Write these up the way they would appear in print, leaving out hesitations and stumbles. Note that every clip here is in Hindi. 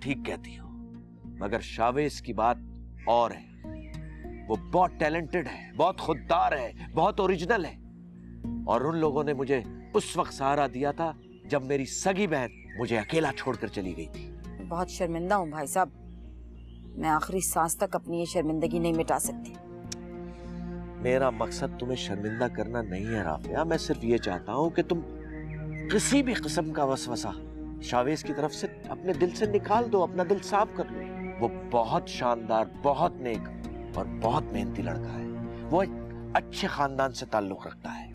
ठीक कहती हो, मगर शावेज की बात और है। वो बहुत टैलेंटेड है, बहुत खुददार है, बहुत ओरिजिनल है। और उन लोगों ने मुझे उस वक्त सहारा दिया था जब मेरी सगी बहन मुझे अकेला छोड़कर चली गई थी। बहुत शर्मिंदा हूँ भाई साहब, मैं आखिरी सांस तक अपनी ये शर्मिंदगी नहीं मिटा सकती। मेरा मकसद तुम्हें शर्मिंदा करना नहीं है राफिया, मैं सिर्फ ये चाहता हूँ कि तुम किसी भी किस्म का वसवसा शावेज की तरफ से अपने दिल से निकाल दो, अपना दिल साफ कर लो। वो बहुत शानदार, बहुत नेक और बहुत मेहनती लड़का है। वो एक अच्छे खानदान से ताल्लुक रखता है।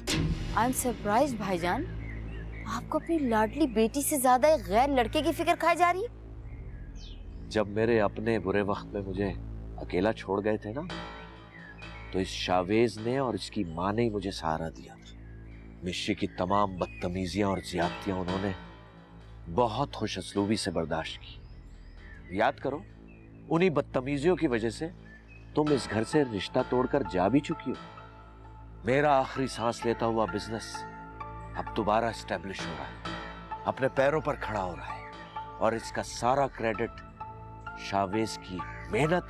आई एम सरप्राइज भाईजान, आपको अपनी लाडली बेटी से ज्यादा एक गैर लड़के की फिक्र खाई जा रही है। जब मेरे अपने बुरे वक्त में मुझे अकेला छोड़ गए थे ना, तो इस शावेज ने और इसकी माँ ने ही मुझे सहारा दिया था। मिश्री की तमाम बदतमीजियां और ज्यादतियां उन्होंने बहुत खुश असलूबी से बर्दाश्त की। याद करो, उन्हीं बदतमीजियों की वजह से तुम इस घर से रिश्ता तोड़कर जा भी चुकी हो। मेरा आखिरी सांस लेता हुआ बिजनेस अब दोबारा एस्टेब्लिश हो रहा है, अपने पैरों पर खड़ा हो रहा है, और इसका सारा क्रेडिट शावेज की मेहनत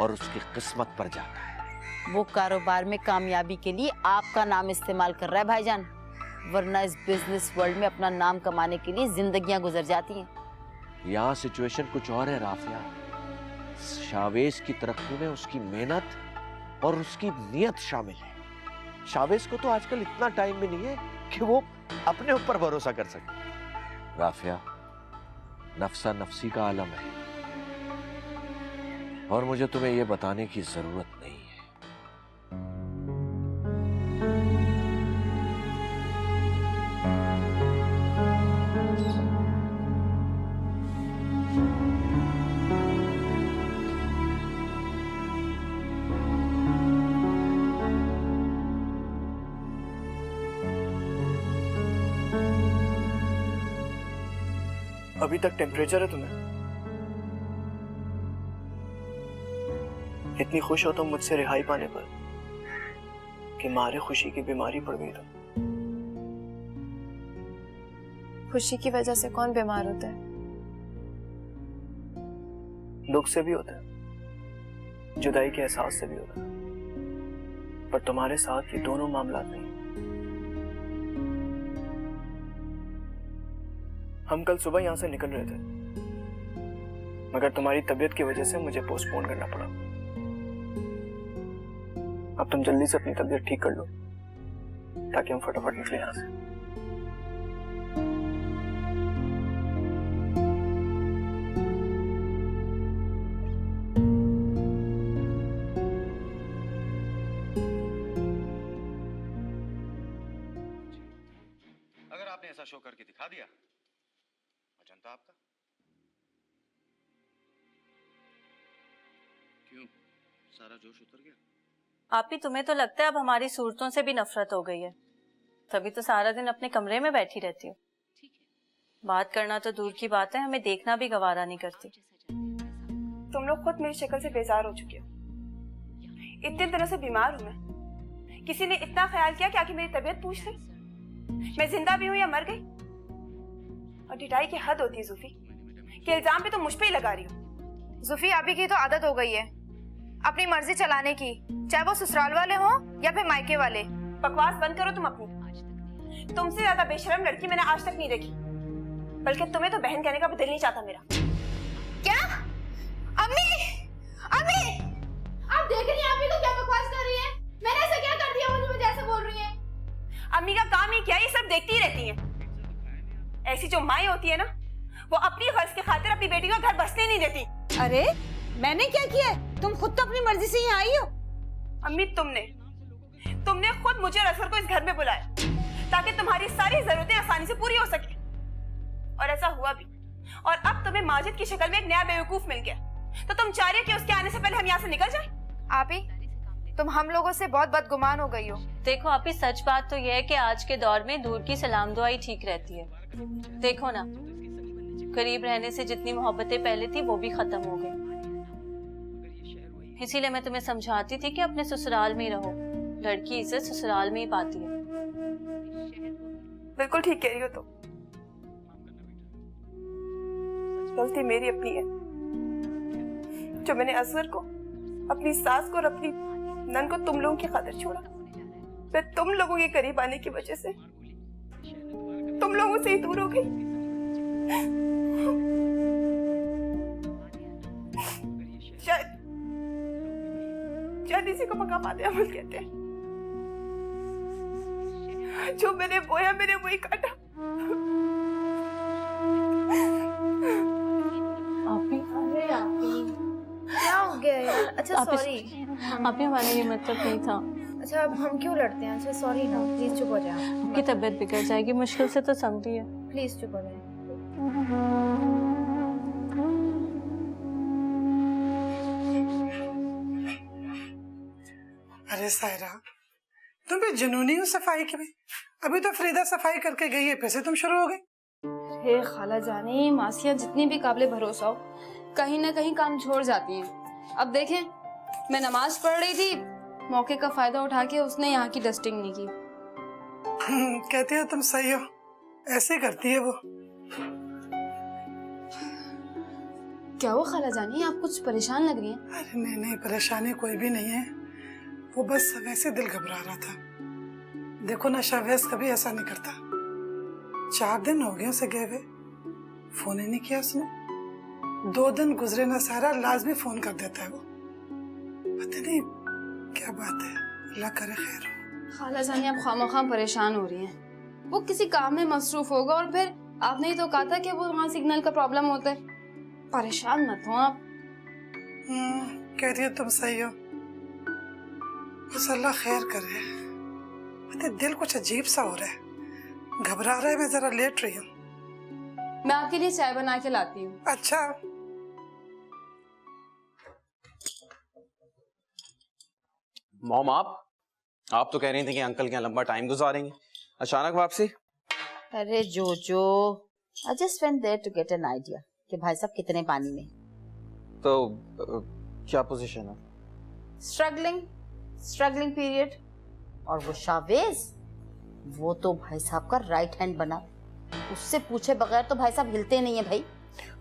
और उसकी किस्मत पर जाता है। वो कारोबार में कामयाबी के लिए आपका नाम इस्तेमाल कर रहा है भाईजान, वरना इस बिजनेस वर्ल्ड में अपना नाम कमाने के लिए जिंदगियां गुजर जाती हैं। यहाँ सिचुएशन कुछ और है राफिया। शावेज की तरक्की में उसकी मेहनत और उसकी नीयत शामिल है। शावेज को तो आजकल इतना टाइम भी नहीं है कि वो अपने ऊपर भरोसा कर सके। राफिया, नफ्सा नफ्सी का आलम है, और मुझे तुम्हें यह बताने की जरूरत नहीं है। अभी तक टेम्परेचर है तुम्हें? इतनी खुश हो तुम मुझसे रिहाई पाने पर कि मारे खुशी की बीमारी पड़ गई तुम। खुशी की वजह से कौन बीमार होता है? दुख से भी होता है, जुदाई के एहसास से भी होता है, पर तुम्हारे साथ ये दोनों मामला नहीं। हम कल सुबह यहां से निकल रहे थे, मगर तुम्हारी तबीयत की वजह से मुझे पोस्टपोन करना पड़ा। अब तुम जल्दी से अपनी तबीयत ठीक कर लो ताकि हम फटाफट निकले यहां से। अगर आपने ऐसा शो करके दिखा दिया, अजंता आपका। क्यों, सारा जोश उतर गया? आप ही, तुम्हें तो लगता है अब हमारी सूरतों से भी नफरत हो गई है, तभी तो सारा दिन अपने कमरे में बैठी रहती हो। बात करना तो दूर की बात है, हमें देखना भी गवारा नहीं करती। तुम लोग खुद मेरी शक्ल से बेजार हो चुके हो। इतने दिनों से बीमार हूं मैं, किसी ने इतना ख्याल किया कि आके मेरी तबीयत पूछ ली? मैं जिंदा भी हूं या मर गई? और ढिठाई की हद होती है जुफी, कि इल्जाम भी तुम मुझ पे ही लगा रही हो। जुफी, अभी की तो आदत हो गई है अपनी मर्जी चलाने की, चाहे वो ससुराल वाले हो या फिर मायके वाले। बकवास बंद करो तुम अपनी। तुमसे ज्यादा बेशरम लड़की मैंने आज तक नहीं देखी, बल्कि तुम्हें तो बहन कहने का भी दिल नहीं चाहता मेरा। क्या? अम्मी, अम्मी, आप देख रही हैं अम्मी तो क्या बकवास कर रही है? मैंने ऐसा क्या कर दिया मुझे ऐसे बोल रही है? अम्मी का काम ही क्या, ये सब देखती ही रहती है। ऐसी जो माएं होती है ना, वो अपनी गर्ज की खातिर अपनी बेटी को घर बसने नहीं देती। अरे मैंने क्या किया है? तुम खुद तो अपनी मर्जी से यहाँ आई हो। अम्मी, तुमने खुद मुझे और असगर को इस घर में बुलाया ताकि तुम्हारी सारी जरूरतें आसानी से पूरी हो सके, और ऐसा हुआ भी। और अब तुम्हें माजिद की शक्ल में एक नया बेवकूफ मिल गया, तो तुम चाह रही हो कि उसके आने से पहले हम यहाँ से निकल जाएं? आप ही, तुम हम लोगों से बहुत बदगुमान हो गई हो। देखो आप ही, सच बात तो यह है कि आज के दौर में दूर की सलाम दुआई ठीक रहती है। देखो ना, करीब रहने से जितनी मोहब्बतें पहले थी वो भी खत्म हो गई। इसीलिए मैं तुम्हें समझाती थी कि अपने ससुराल में ही रहो, लड़की इज्जत ससुराल में ही पाती है। बिल्कुल ठीक कह रही हो तुम। गलती मेरी अपनी है, जो मैंने असगर को, अपनी सास को और अपनी नन को तुम लोगों की खातिर छोड़ा। मैं तुम लोगों के करीब आने की वजह से तुम लोगों से ही दूर हो गई। शायद इसी को मकामात अमल कहते हैं। जो मैंने बोया मैंने वही काटा। क्या हो गया यार? अच्छा सॉरी। आप ही, हमारा ये मतलब नहीं था। अच्छा अब हम क्यों लड़ते हैं? अच्छा सॉरी ना, प्लीज चुप हो जाए। आपकी तबीयत बिगड़ जाएगी, मुश्किल से तो समझी है। प्लीज चुप हो जाए। अरे सायरा, तुम भी जुनूनी हो सफाई की भी। अभी तो फरीदा सफाई करके गई है, फिर से तुम शुरू हो गई। हे खाला जानी, मासियाँ जितनी भी काबिले भरोसा हो, कहीं ना कहीं काम छोड़ जाती हैं। अब देखें, मैं नमाज पढ़ रही थी, मौके का फायदा उठा के उसने यहाँ की डस्टिंग नहीं की। कहती हो तुम सही हो, ऐसे करती है वो। क्या हुआ खाला जानी, आप कुछ परेशान लग रही हैं? अरे नहीं नहीं, परेशानी कोई भी नहीं है, वो बस वैसे दिल घबरा रहा था। देखो ना, शावेज कभी ऐसा नहीं करता। 4 दिन हो गए उसे गए हुए, फोन ही नहीं किया उसने। 2 दिन गुजरे ना सारा, लाजमी फोन कर देता है वो। पता नहीं क्या बात है, अल्लाह करे खैर हो। खाला जानी, आप खामखा परेशान हो रही हैं। वो किसी काम में मसरूफ होगा, और फिर आपने ही तो कहा था कि वो वहाँ सिग्नल का प्रॉब्लम होता है। परेशान मत हो आप। कह रही हो तुम सही हो, बस अल्लाह खैर करे। पता दिल कुछ अजीब सा हो रहा है, घबरा रहा है। मैं जरा लेट रही हूँ। मैं आपके लिए चाय बना के लाती हूँ। अच्छा। मॉम, आप तो कह रही थी कि अंकल के यहाँ लंबा टाइम गुजारेंगे, अचानक वापसी? अरे जोजो, I just went there to get an idea कि भाई साहब कितने पानी में। तो क्या पोजीशन है? Struggling period. और वो शावेज, वो तो भाई साहब का राइट हैंड बना, उससे पूछे बगैर तो भाई साहब हिलते नहीं है भाई।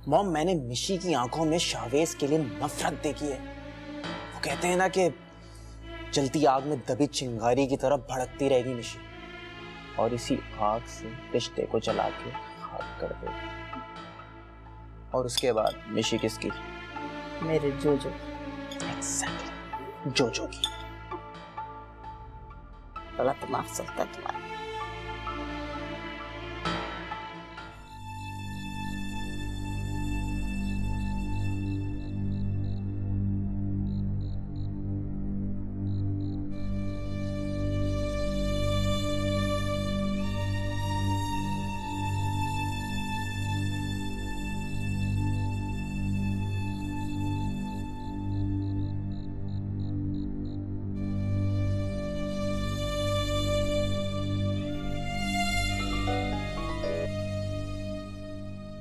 मॉम, मैंने मिशी की आंखों में शावेज के लिए नफरत देखी है। वो कहते हैं ना कि जलती आग में दबी चिंगारी की तरह भड़कती रहेगी मिशी, और इसी आग से रिश्ते को जला के खाक कर देगी। और उसके बाद मिशी किसकी? मेरे जोजो। एग्जैक्टली, जोजो की। बड़ा दिमाग चलता है तुम्हारा।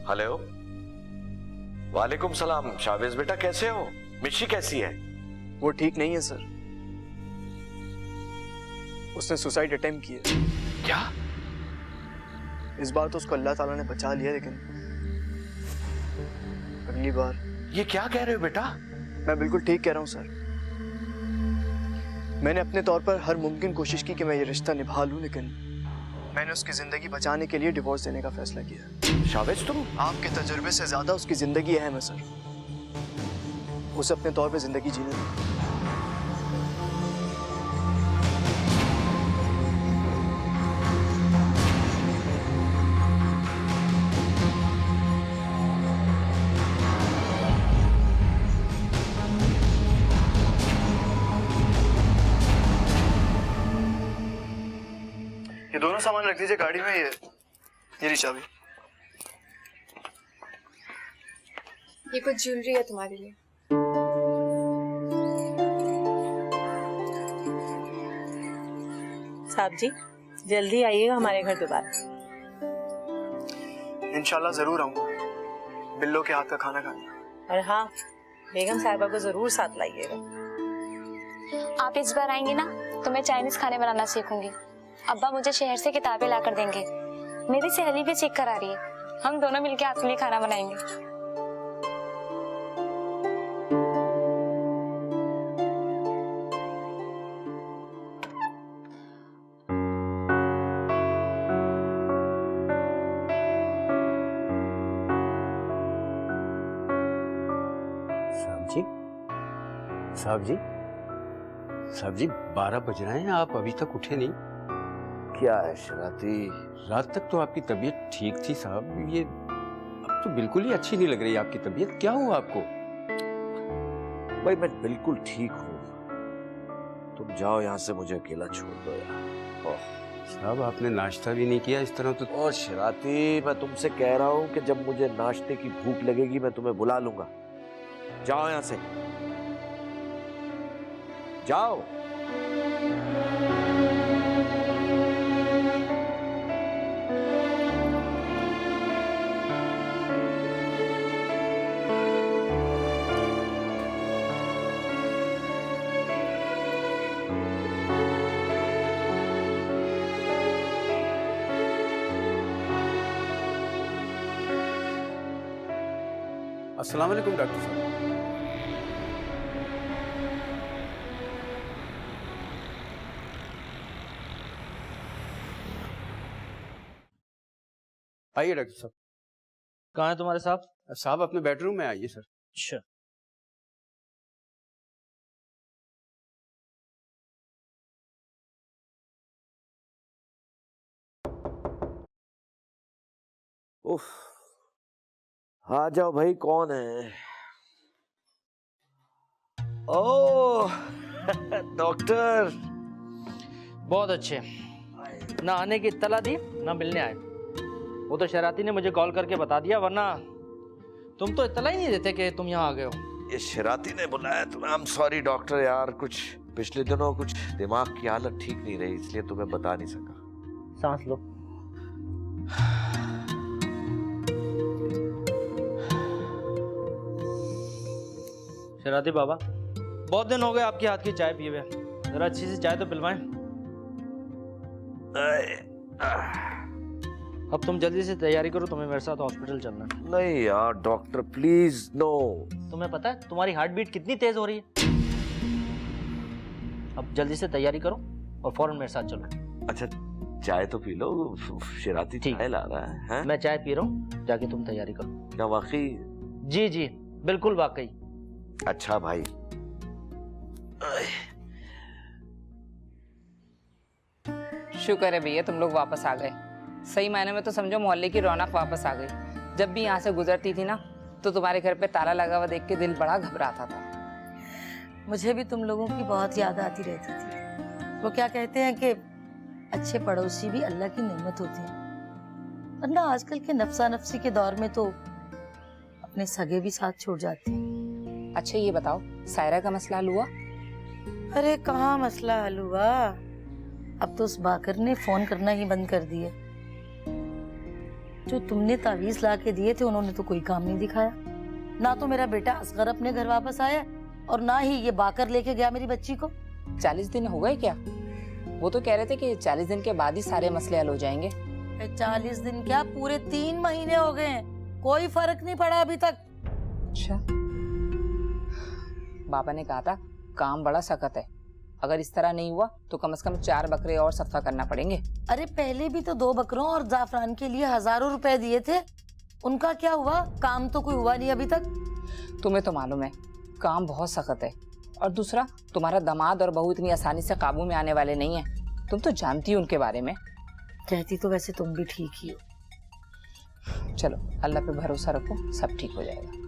हेलो, वालेकुम सलाम। शावेज बेटा कैसे हो? मिशी कैसी है? वो ठीक नहीं है सर, उसने सुसाइड अटेम्प्ट किया। क्या? इस बार तो उसको अल्लाह ताला ने बचा लिया, लेकिन अगली बार। ये क्या कह रहे हो बेटा? मैं बिल्कुल ठीक कह रहा हूँ सर। मैंने अपने तौर पर हर मुमकिन कोशिश की कि मैं ये रिश्ता निभा लूं, लेकिन मैंने उसकी जिंदगी बचाने के लिए डिवोर्स देने का फैसला किया। शावेज, तुम? आपके तजुर्बे से ज्यादा उसकी जिंदगी अहम है सर। उसे अपने तौर पे जिंदगी जीने दो। ये दोनों सामान रख दीजिए गाड़ी में। ये रही चाबी। ये कुछ ज्वेलरी है तुम्हारे लिए। साहब जी, जल्दी आइएगा हमारे घर दोबारा। इंशाल्लाह जरूर आऊंगा, बिल्लो के हाथ का खाना खाने। और हाँ, बेगम साहिबा को जरूर साथ लाइएगा। आप इस बार आएंगी ना तो मैं चाइनीज खाने बनाना सीखूंगी। अब्बा मुझे शहर से किताबें ला कर देंगे। मेरी सहेली भी सीख कर आ रही है, हम दोनों मिलकर आपके लिए खाना बनाएंगे। साहब जी 12 बज रहे हैं, आप अभी तक उठे नहीं। क्या है शराती? रात तक तो आपकी तबीयत ठीक थी साहब, ये अब तो बिल्कुल ही अच्छी नहीं लग रही आपकी तबीयत। क्या हुआ आपको? भाई मैं बिल्कुल ठीक हूँ, तुम जाओ यहाँ से, मुझे अकेला छोड़ दो यार। ओह साहब आपने नाश्ता भी नहीं किया इस तरह तो। ओ शराती, मैं तुमसे कह रहा हूँ कि जब मुझे नाश्ते की भूख लगेगी मैं तुम्हें बुला लूंगा। जाओ यहाँ से, जाओ। अस्सलाम वालेकुम डॉक्टर साहब। आइए डॉक्टर साहब। कहाँ है तुम्हारे साहब? साहब अपने बेडरूम में आइए सर। अच्छा। उफ, आ जाओ भाई, कौन है? ओह डॉक्टर, बहुत अच्छे। ना आने की इत्तला दी ना मिलने आए। वो तो शराती ने मुझे कॉल करके बता दिया, वरना तुम तो इत्तला ही नहीं देते कि तुम यहाँ आ गए हो। ये शराती ने बुलाया तुम्हें। आई एम सॉरी डॉक्टर यार, कुछ पिछले दिनों कुछ दिमाग की हालत ठीक नहीं रही, इसलिए तुम्हें बता नहीं सका। सांस लो। शराती बाबा, बहुत दिन हो गए आपके हाथ की चाय पिए हुए, जरा अच्छी सी चाय तो पिलवाएं। अब तुम जल्दी से तैयारी करो, तुम्हें मेरे साथ हॉस्पिटल चलना है। नहीं यार डॉक्टर प्लीज नो। तुम्हें पता है तुम्हारी हार्ट बीट कितनी तेज हो रही है? अब जल्दी से तैयारी करो और फौरन मेरे साथ चलो। अच्छा चाय तो पी लो, शराती चाय ला रहा है। मैं चाय पी रहा हूँ, जाके तुम तैयारी करो। क्या वाकई? जी जी बिल्कुल वाकई। अच्छा भाई। शुक्र है भैया तुम लोग वापस आ गए। सही मायने में तो समझो मोहल्ले की रौनक वापस आ गई। जब भी यहाँ से गुजरती थी ना तो तुम्हारे घर पे ताला लगा हुआ देख के दिल बड़ा घबराता था। मुझे भी तुम लोगों की बहुत याद आती रहती थी। वो क्या कहते हैं कि अच्छे पड़ोसी भी अल्लाह की नेमत होती है, वरना आजकल के नफसा नफसी के दौर में तो अपने सगे भी साथ छोड़ जाते हैं। अच्छा ये बताओ, सायरा का मसला हल हुआ? अरे कहाँ मसला हल हुआ, अब तो उस बाकर ने फोन करना ही बंद कर दिए। जो तुमने तावीज ला के दिए थे उन्होंने तो कोई काम नहीं दिखाया। ना तो मेरा बेटा असगर अपने घर वापस आया और ना ही ये बाकर लेके गया मेरी बच्ची को। 40 दिन हो गए क्या? वो तो कह रहे थे कि 40 दिन के बाद ही सारे मसले हल हो जाएंगे। 40 दिन क्या, पूरे 3 महीने हो गए हैं, कोई फर्क नहीं पड़ा अभी तक। अच्छा, बाबा ने कहा था काम बड़ा सख्त है, अगर इस तरह नहीं हुआ तो कम से कम 4 बकरे और सफा करना पड़ेंगे। अरे पहले भी तो 2 बकरों और जाफरान के लिए हजारों रुपए दिए थे, उनका क्या हुआ? काम तो कोई हुआ नहीं अभी तक। तुम्हें तो मालूम है काम बहुत सख्त है, और दूसरा तुम्हारा दामाद और बहू इतनी आसानी से काबू में आने वाले नहीं है। तुम तो जानती हो उनके बारे में। कहती तो वैसे तुम भी ठीक ही हो। चलो अल्लाह पे भरोसा रखो, सब ठीक हो जाएगा।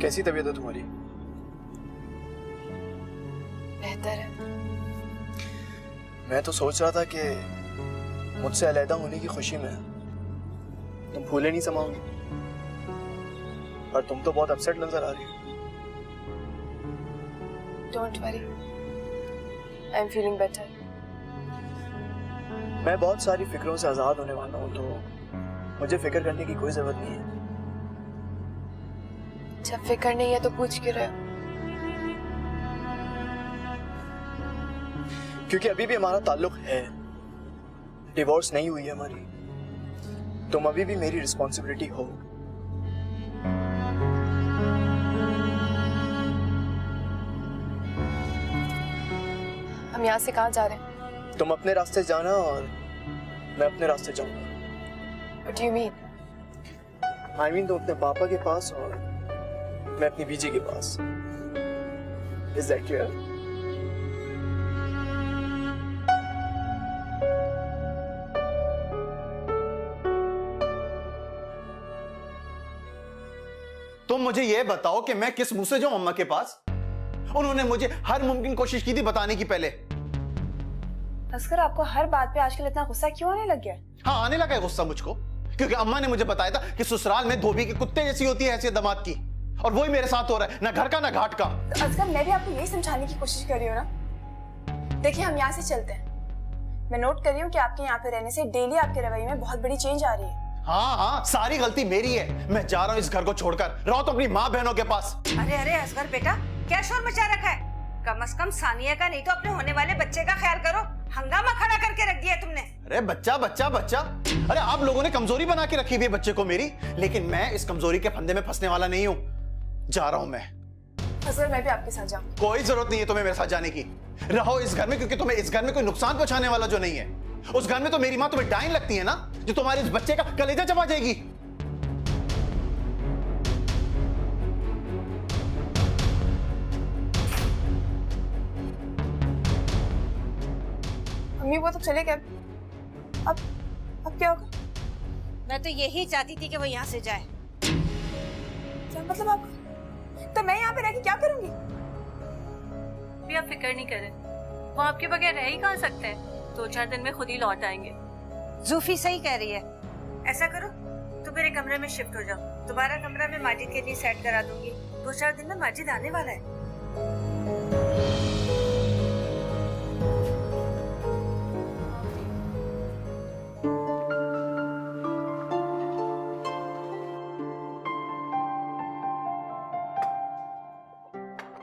कैसी तबीयत है तुम्हारी? बेहतर है। मैं तो सोच रहा था कि मुझसे अलहदा होने की खुशी में तुम भूले नहीं समाओगी, पर तुम तो बहुत अपसेट नजर आ रही हो। Don't worry, I am feeling better. मैं बहुत सारी फिक्रों से आजाद होने वाला हूँ, तो मुझे फिक्र करने की कोई जरूरत नहीं है। जब फिक्र नहीं है तो पूछ क्यों रहे हो? क्योंकि अभी भी हमारा ताल्लुक है, डिवोर्स नहीं हुई है हमारी। तुम अभी भी मेरी रिस्पॉन्सिबिलिटी हो। हम यहाँ से कहाँ जा रहे हैं? तुम अपने रास्ते जाना और मैं अपने रास्ते जाऊंगा। What do you mean? I mean तुम अपने पापा के पास और मैं अपनी बीजी के पास। Is that clear? तुम मुझे ये बताओ कि मैं किस मुंह से जाऊं अम्मा के पास? उन्होंने मुझे हर मुमकिन कोशिश की थी बताने की पहले। असगर, आपको हर बात पे आजकल इतना गुस्सा क्यों आने लग गया? हाँ, आने लगा है गुस्सा मुझको, क्योंकि अम्मा ने मुझे बताया था कि ससुराल में धोबी के कुत्ते जैसी होती है हैसियत दामाद की, और वही मेरे साथ हो रहा है, ना घर का ना घाट का। तो असगर, मैं भी आपको यही समझाने की कोशिश कर रही हूँ ना। देखिए, हम यहाँ से चलते हैं। मैं नोट कर रही हूँ कि आपके यहाँ पे रहने से डेली आपके रवैये में बहुत बड़ी चेंज आ रही है। हाँ, सारी गलती मेरी है। मैं जा रहा हूँ इस घर को छोड़कर। रहो तो अपनी माँ बहनों के पास। अरे अरे असगर बेटा, क्या शोर मचा रखा है? कम से कम सानिया का नहीं तो अपने होने वाले बच्चे का ख्याल करो। हंगामा खड़ा करके रख दिया तुमने। अरे बच्चा बच्चा बच्चा, अरे आप लोगों ने कमजोरी बना के रखी हुई है बच्चे को मेरी, लेकिन मैं इस कमजोरी के फंदे में फंसने वाला नहीं हूँ। जा रहा हूँ मैं। असगर, मैं भी आपके साथ जाऊँ। कोई जरूरत नहीं है तुम्हें मेरे साथ जाने की। रहो इस घर में, क्योंकि तुम्हें इस घर में कोई नुकसान पहुंचाने वाला जो नहीं है। उस घर में तो मेरी माँ तुम्हें डाइन लगती है ना, जो तुम्हारे इस बच्चे का कलेजा चबा जाएगी। अम्मी, वो तो चले गए। अब क्या होगा? मैं तो यही चाहती थी कि वो यहाँ से जाए। क्या मतलब आप? तो मैं यहाँ पे रह के क्या करूंगी? भी आप फिक्र नहीं करें, वो आपके बगैर रह ही कहाँ सकते हैं। 2-4 दिन में खुद ही लौट आएंगे। जूफी सही कह रही है। ऐसा करो, तुम मेरे कमरे में शिफ्ट हो जाओ। तुम्हारा कमरा मैं माजिद के लिए सेट करा दूंगी। 2-4 दिन में माजिद आने वाला है।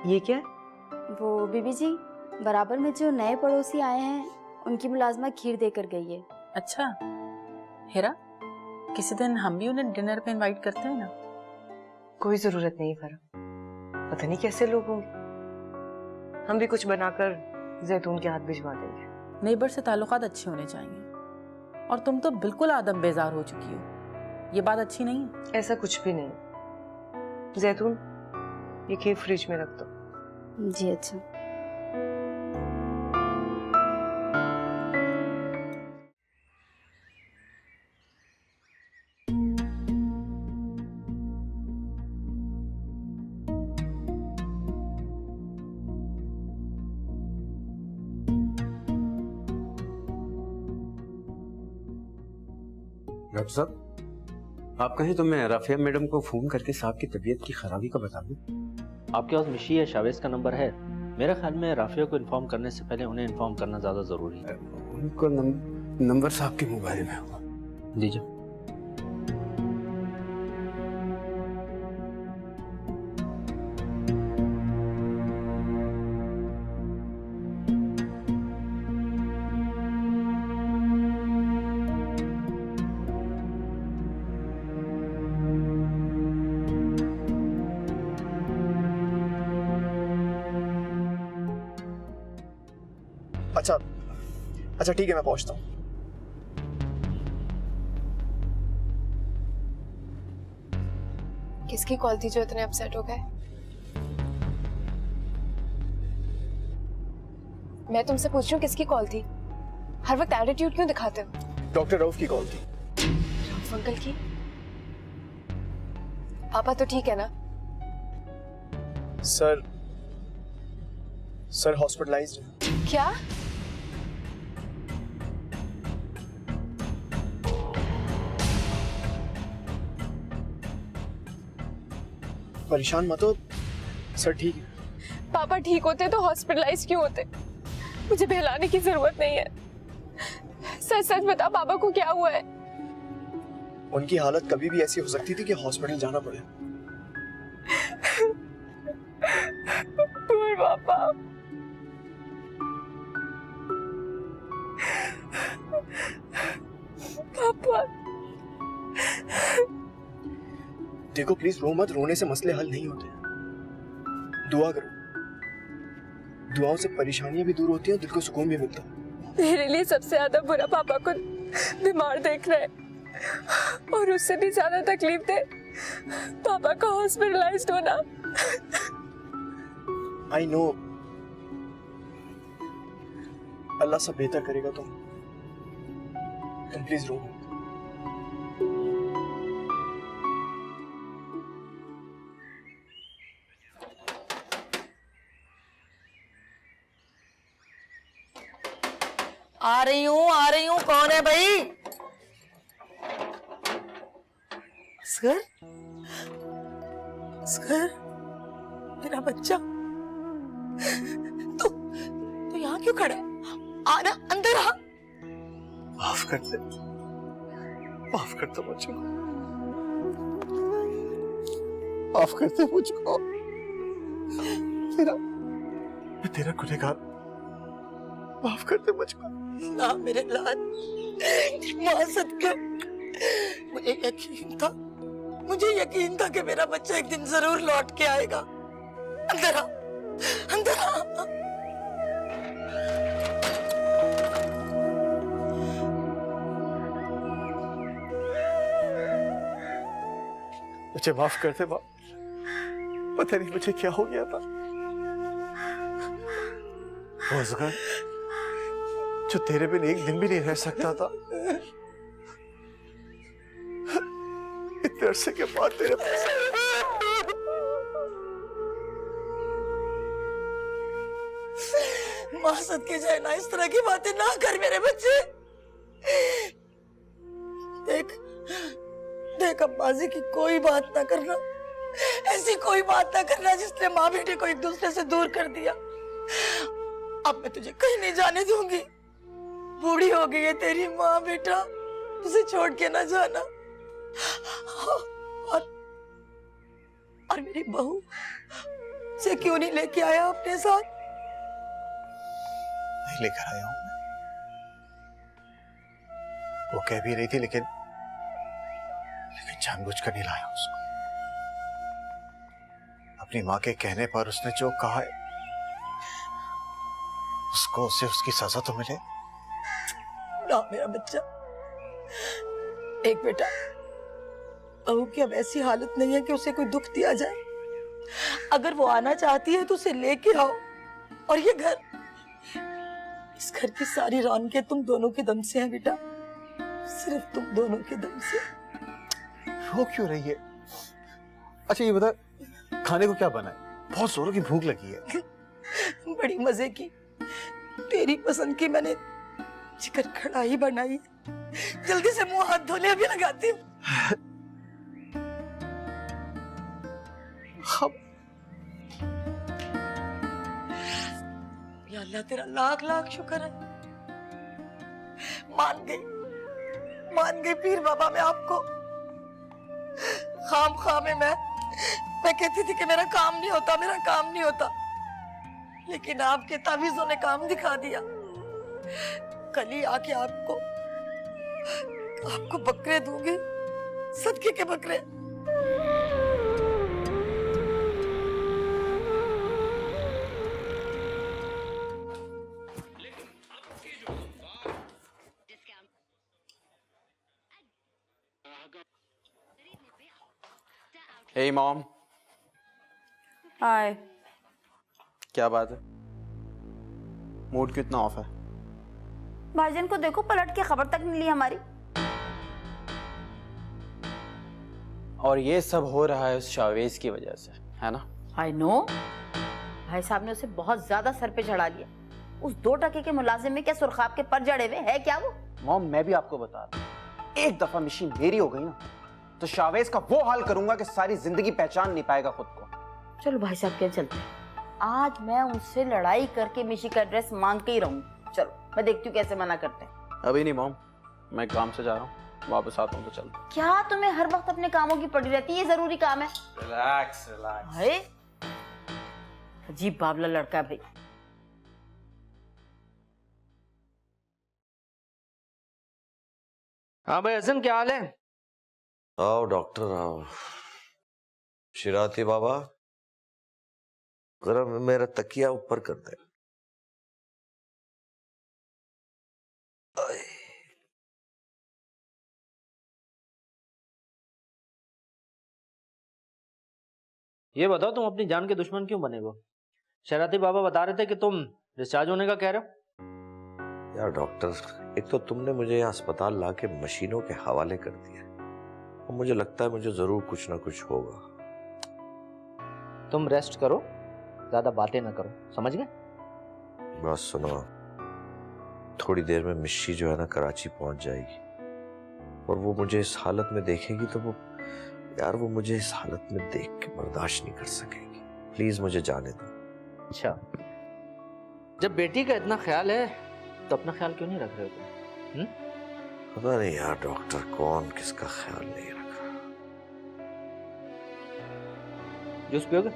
ये क्या है? वो बीबी जी, बराबर में जो नए पड़ोसी आए हैं उनकी मुलाजमा खीर देकर गई है। अच्छा हेरा, किसी दिन हम भी उन्हें डिनर पे इनवाइट करते हैं ना। कोई जरूरत नहीं फरा, पता नहीं कैसे लोग होंगे। हम भी कुछ बनाकर जैतून के हाथ भिजवा देंगे। नेबर से ताल्लुकात अच्छे होने चाहिए, और तुम तो बिल्कुल आदम बेजार हो चुकी हो। ये बात अच्छी नहीं है। ऐसा कुछ भी नहीं। जैतून, ये खीर फ्रिज में रख दो। जी अच्छा। डॉक्टर साहब, आप कहें तो मैं राफिया मैडम को फोन करके साहब की तबीयत की खराबी का बता दूं। आपके पास मिशी या शावेज का नंबर है? मेरे ख्याल में राफिया को इन्फॉर्म करने से पहले उन्हें इन्फॉर्म करना ज्यादा जरूरी है। उनको नंबर साहब के मोबाइल में होगा। दीजिए। अच्छा ठीक है, मैं पहुंचता हूँ। किसकी कॉल थी जो इतने अपसेट हो गए? मैं तुमसे पूछ रही हूँ, किसकी कॉल थी? हर वक्त एटीट्यूड क्यों दिखाते हो? डॉक्टर रऊफ की कॉल थी। रऊफ अंकल की? पापा तो ठीक है ना? सर हॉस्पिटलाइज्ड है। क्या? परेशान मत हो, सर ठीक है। पापा ठीक होते तो हॉस्पिटलाइज क्यों होते? मुझे बहलाने की जरूरत नहीं है। सच सच बता, पापा को क्या हुआ है? उनकी हालत कभी भी ऐसी हो सकती थी कि हॉस्पिटल जाना पड़े। पुअर पापा। पापा देखो प्लीज रो मत, रोने से मसले हल नहीं होते। दुआ करो, दुआओं से परेशानियां भी दूर होती हैं और दिल को सुकून भी मिलता है। मेरे लिए सबसे ज्यादा बुरा पापा को बीमार देख रहे हैं और उससे भी ज्यादा तकलीफ दे पापा का हॉस्पिटलाइज्ड होना। आई नो, अल्लाह सब बेहतर करेगा। तुम प्लीज रो मत। आ रही हूँ। कौन है भाई? असगर, असगर, मेरा बच्चा, तो यहाँ क्यों खड़ा है? आना, अंदर आ। माफ कर दे मुझको, माफ कर दे मुझको। मैं तेरा गुनहगार, माफ कर दे मुझको। ना मेरे लाल, माँ सदके, मुझे यकीन था कि मेरा बच्चा एक दिन जरूर लौट के आएगा। अंदर आ, अंदर आ। मुझे माफ कर दे माँ, पता नहीं मुझे क्या हो गया था। वो असगर जो तेरे बिन एक दिन भी नहीं रह सकता था, इतने अरसे के बाद तेरे पास माँ सदके जाए ना, इस तरह की बातें ना कर मेरे बच्चे। देख अब्बाजी की कोई बात ना करना, ऐसी कोई बात ना करना जिसने माँ बेटे को एक दूसरे से दूर कर दिया। अब मैं तुझे कहीं नहीं जाने दूंगी। बूढ़ी हो गई है तेरी माँ बेटा, उसे छोड़ के ना जाना। और मेरी बहू से क्यों नहीं लेके आया अपने साथ? नहीं लेकर आया हूं मैं, वो कह भी रही थी, लेकिन जानबूझकर नहीं लाया उसको। अपनी माँ के कहने पर उसने जो कहा है, उसे उसकी सजा तो मिले ना मेरा बच्चा। एक बेटा, बहू की अब ऐसी हालत नहीं है कि उसे कोई दुख दिया जाए। अगर वो आना चाहती है तो उसे लेके आओ। और ये घर, इस घर की सारी रौनकें तुम दोनों के दम से हैं बेटा, सिर्फ तुम दोनों के दम से। रो क्यों रही है? अच्छा ये बता, खाने को क्या बना है? बहुत जोरों की भूख लगी है। बड़ी मजे की, तेरी पसंद की मैंने चिकन कढ़ाई बनाई। जल्दी से मुंह हाथ धोने अभी लगाती हूँ। या अल्लाह तेरा लाख लाख शुक्र है, मान गई पीर बाबा मैं आपको। खाम में मैं कहती थी कि मेरा काम नहीं होता, लेकिन आपके तावीज़ों ने काम दिखा दिया। कल ही आके आपको बकरे दूंगी, सदके के बकरे। हे मॉम। हाय। क्या बात है, मूड क्यों इतना ऑफ है? भाईजान को देखो, पलट के खबर तक नहीं ली हमारी। और ये सब हो रहा है उस शावेज की वजह से, है ना? आई नो, भाई साहब ने उसे बहुत ज्यादा सर पे चढ़ा लिया। उस 2 टके के मुलाजिम में क्या सुरखाब के पर जड़े हुए है क्या वो? मॉम मैं भी आपको बता रहा हूँ, एक दफा मिशी मेरी हो गई ना तो शावेज का वो हाल करूंगा कि सारी जिंदगी पहचान नहीं पाएगा खुद को। चलो भाई साहब क्या चलते हैं, आज मैं उनसे लड़ाई करके मिशी का एड्रेस मांग के ही रहूंगी। चलो मैं देखती हूँ कैसे मना करते हैं। अभी नहीं मॉम, मैं काम से जा रहा हूँ, वापस आता हूँ तो चलो। क्या तुम्हें हर वक्त अपने कामों की पड़ी रहती है? ये जरूरी काम है। रिलैक्स। है अजीब बावला लड़का है भाई। हाँ भाई हसन, क्या हाल है? आओ डॉक्टर आओ। शिराती बाबा, जरा मेरा तकिया ऊपर कर दे। ये बताओ, तुम अपनी जान के दुश्मन क्यों बने हो? शरारती बाबा बता रहे थे कि तुम डिस्चार्ज होने का कह रहे हो। यार डॉक्टर, एक तो तुमने मुझे यहाँ अस्पताल लाके मशीनों के हवाले कर दिया और मुझे लगता है मुझे जरूर कुछ ना कुछ होगा। तुम रेस्ट करो, ज्यादा बातें ना करो, समझ गए? बस सुनो, थोड़ी देर में मिश्री जो है ना कराची पहुंच जाएगी और वो मुझे इस हालत में देखेगी तो वो मुझे इस हालत में देख के बर्दाश्त नहीं कर सकेगी। प्लीज मुझे जाने दो। अच्छा, जब बेटी का इतना ख्याल है तो अपना ख्याल क्यों नहीं रख रहे हो तुम? पता नहीं यार डॉक्टर, कौन किसका ख्याल नहीं रख रहा। जूस पियोगे?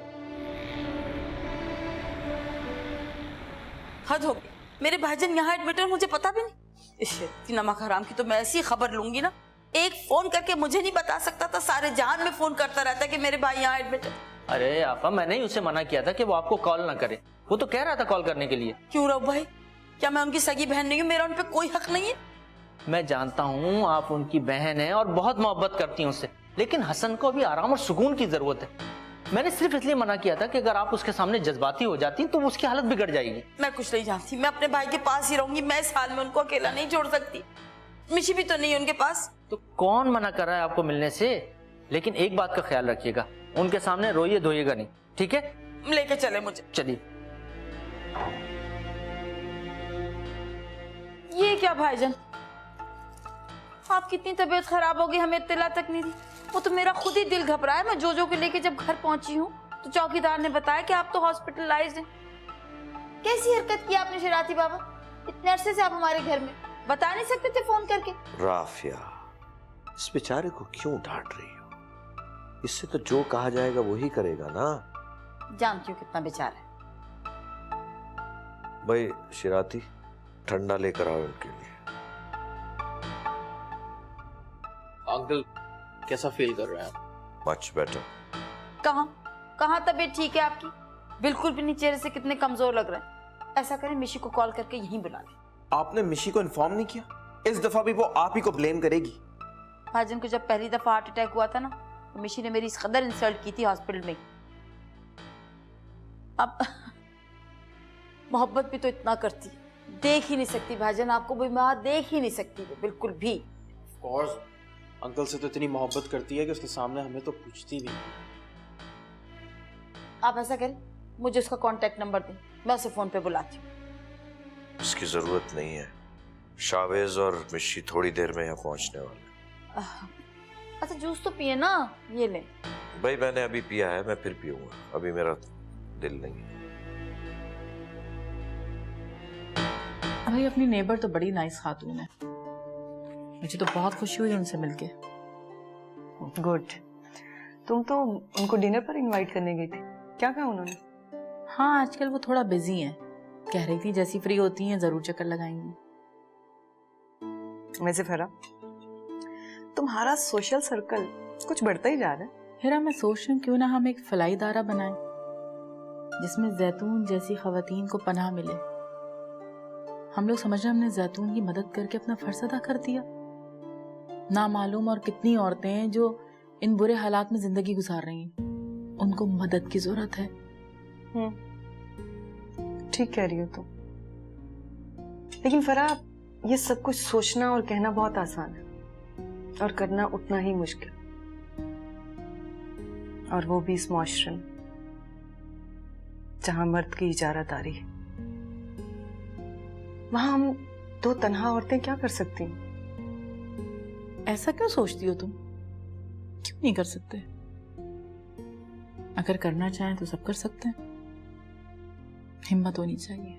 हद हो गई, मेरे भाईजान यहाँ एडमिट है, मुझे पता भी नहीं। इस नमक हराम की तो मैं ऐसी खबर लूंगी ना, एक फोन करके मुझे नहीं बता सकता था, सारे जहान में फोन करता रहता कि मेरे भाई यहाँ एडमिट है। अरे आफा, मैंने ही उसे मना किया था कि वो आपको कॉल ना करे, वो तो कह रहा था कॉल करने के लिए। क्यों रहो भाई, क्या मैं उनकी सगी बहन नहीं हूँ? मेरा उन पे कोई हक नहीं है? मैं जानता हूँ आप उनकी बहन हैं और बहुत मोहब्बत करती हैं उससे, लेकिन हसन को भी आराम और सुकून की जरूरत है। मैंने सिर्फ इसलिए मना किया था कि अगर आप उसके सामने जज्बाती हो जाती तो उसकी हालत बिगड़ जाएगी। मैं कुछ नहीं जानती, मैं अपने भाई के पास ही रहूंगी। मैं इस हाल में उनको अकेला नहीं छोड़ सकती। मिशी भी तो नहीं है उनके पास। तो कौन मना कर रहा है आपको मिलने से? लेकिन एक बात का ख्याल रखिएगा, उनके सामने रोइए धोइएगा नहीं, ठीक है? लेके चले मुझे। चलिए। ये क्या भाईजान, आपकी इतनी तबीयत खराब हो गई, हमें इत्तला तक नहीं दी। वो तो मेरा खुद ही दिल घबराया। मैं जो के लेके जब घर पहुंची हूँ तो चौकीदार ने बताया कि आप तो हॉस्पिटलाइज्ड हैं। कैसी हरकत की आपने शरारती बाबा? इतने अरसे से आप हमारे घर में, बता नहीं सकते थे फोन करके? राफिया, इस बेचारे को क्यों डांट रही हो? इससे तो जो कहा जाएगा वो ही करेगा ना। जानती हूँ कितना बेचारा है। भाई शिराती, ठंडा लेकर आओ उनके लिए। अंकल कैसा फील कर रहे हैं आप? Much better. कहाँ तबीयत ठीक है आपकी? बिल्कुल भी नहीं, चेहरे से कितने कमजोर लग रहे हैं। ऐसा करें, मिशी को कॉल करके यहीं बुला लें। आपने मिशी को इन्फॉर्म नहीं किया? इस दफा भी वो आप ही को ब्लेम करेगी। भाईजान को जब पहली दफा हार्ट अटैक हुआ था ना, तो मिशी ने मेरी इस कदर इंसल्ट की थी हॉस्पिटल में। अब मोहब्बत भी तो इतना करती है, देख ही नहीं सकती भाईजान, आपको बीमार देख ही नहीं सकती वो बिल्कुल भी। Of course, अंकल से तो इतनी मोहब्बत करती है कि उसके सामने हमें तो पूछती भी नहीं। आप ऐसा करें, मुझे उसका कांटेक्ट नंबर दें, मैं उसे फोन पे बुलाती हूँ। इसकी जरूरत नहीं है, शावेज और मिशी थोड़ी देर में यहाँ पहुंचने वाले। अच्छा जूस तो पिए ना, ये ले। भाई मैंने अभी पिया है, मैं फिर पीऊंगा, अभी मेरा दिल नहीं है। भाई अपनी नेबर तो बड़ी नाइस खातून है, मुझे तो बहुत खुशी हुई उनसे मिलके। गुड। तुम तो उनको डिनर पर इनवाइट करने गई थी, क्या कहा उन्होंने? हाँ आजकल वो थोड़ा बिजी हैं, कह रही थी जैसी फ्री होती हैं जरूर चक्कर लगाएंगी। वैसे फरा, तुम्हारा सोशल सर्कल कुछ बढ़ता ही जा रहा है। हिरा, मैं सोच रही हूँ क्यों ना हम एक फलाई इदारा बनाएं जिसमें जैतून जैसी खवातीन को पनाह मिले। हम लोग समझ रहे हमने जैतून की मदद करके अपना फर्ज अदा कर दिया। ना मालूम और कितनी औरतें हैं जो इन बुरे हालात में जिंदगी गुजार रही हैं, उनको मदद की जरूरत है। ठीक कह रही हो तुम, लेकिन फरा ये सब कुछ सोचना और कहना बहुत आसान है और करना उतना ही मुश्किल, और वो भी इस मुआशरे में जहां मर्द की इजारादारी है। वहां हम दो तन्हा औरतें क्या कर सकती हैं? ऐसा क्यों सोचती हो तुम? क्यों नहीं कर सकते? अगर करना चाहें तो सब कर सकते हैं, हिम्मत होनी चाहिए।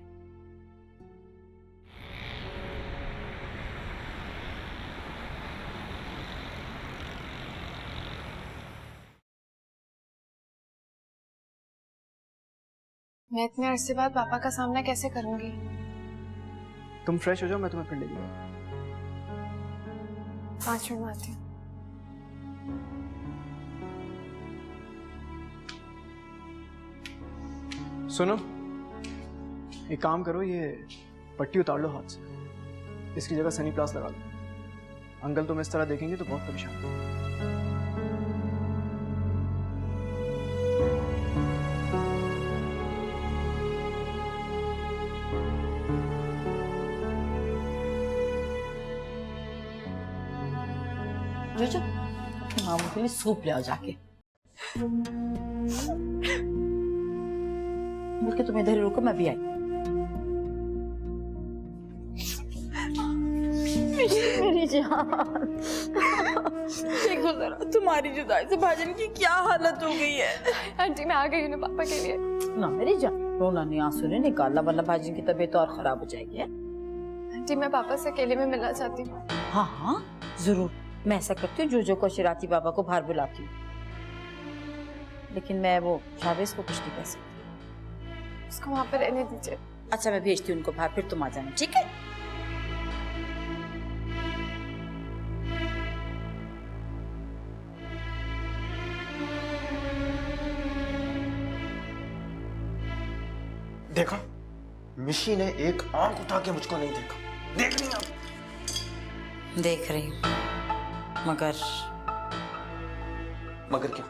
मैं इतने अरसे बाद पापा का सामना कैसे करूंगी? तुम फ्रेश हो जाओ, मैं तुम्हें फिर ले जाऊंगा। 5 मिनट में आती हूँ। सुनो, एक काम करो, ये पट्टी उतार लो हाथ से, इसकी जगह सनी प्लास लगा लो। अंकल तुम्हें इस तरह देखेंगे तो बहुत परेशान। जोजो, मामू के लिए सूप ले आओ जाके। बोल के तुम इधर ही रुको, मैं भी आई। मेरी जान, देखो जरा तुम्हारी जुदाई से भाजन की क्या हालत हो गई है। आंटी मैं आ गई हूँ ना पापा के लिए। ना मेरी जान, रोना नहीं, आंसू नहीं निकालना, वरना भाजन की तबीयत और खराब हो जाएगी। आंटी मैं पापा से अकेले में मिलना चाहती हूँ। हाँ हाँ जरूर, मैं ऐसा करती हूँ, जोजो को शिराती बाबा को बाहर बुलाती हूँ, लेकिन मैं वो शावेज को कुछ नहीं कह सकती। उसको वहाँ पे रहने दीजिए। अच्छा मैं भेजती हूँ उनको बाहर, फिर तुम आ जाना, ठीक है? देखा, मिशी ने एक आंख उठा के मुझको नहीं देखा। देख रही आप? देख रही हूँ, मगर क्या?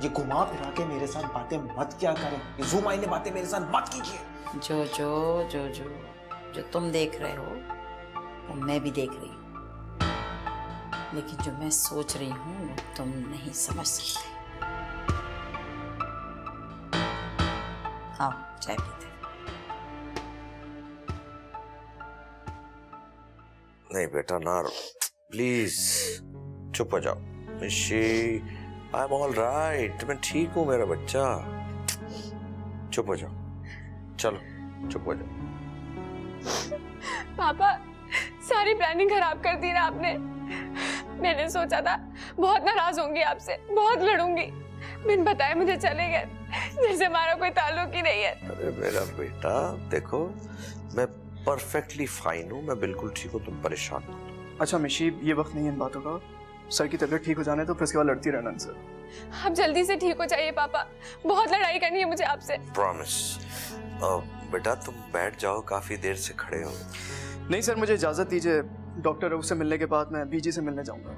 ये घुमा फिरा के मेरे साथ बातें मत क्या करें, ये ज़ूम आईने बातें मेरे साथ मत कीजिए। जो तुम देख रहे हो वो मैं भी देख रही हूँ, लेकिन जो मैं सोच रही हूँ वो तुम नहीं समझ सकते। आओ चाय पीते। नहीं बेटा ना, प्लीज चुप हो जाओ। मिशी, आई एम ऑल राइट, मैं ठीक हूँ मेरा बच्चा, चुप हो जाओ, चलो चुप हो जाओ। पापा सारी प्लानिंग खराब कर दी ना आपने। मैंने सोचा था बहुत नाराज होंगी आपसे, बहुत लड़ूंगी, बिन बताए मुझे चले गए, जैसे हमारा कोई ताल्लुक ही नहीं है। अरे मेरा बेटा देखो, मैं परफेक्टली फाइन हूँ, मैं बिल्कुल ठीक हूँ, तुम परेशान मत हो। अच्छा मिशी, ये वक्त नहीं है इन बातों का, सर की तबीयत ठीक हो जाने तो फिर उसके बाद लड़ती रहना सर। आप जल्दी से ठीक हो जाइए पापा, बहुत लड़ाई करनी है मुझे आपसे। प्रॉमिस। बेटा तुम बैठ जाओ, काफी देर से खड़े हो। नहीं सर, मुझे इजाजत दीजिए, डॉक्टर रऊफ से मिलने के बाद मैं बीजी से मिलने जाऊंगा।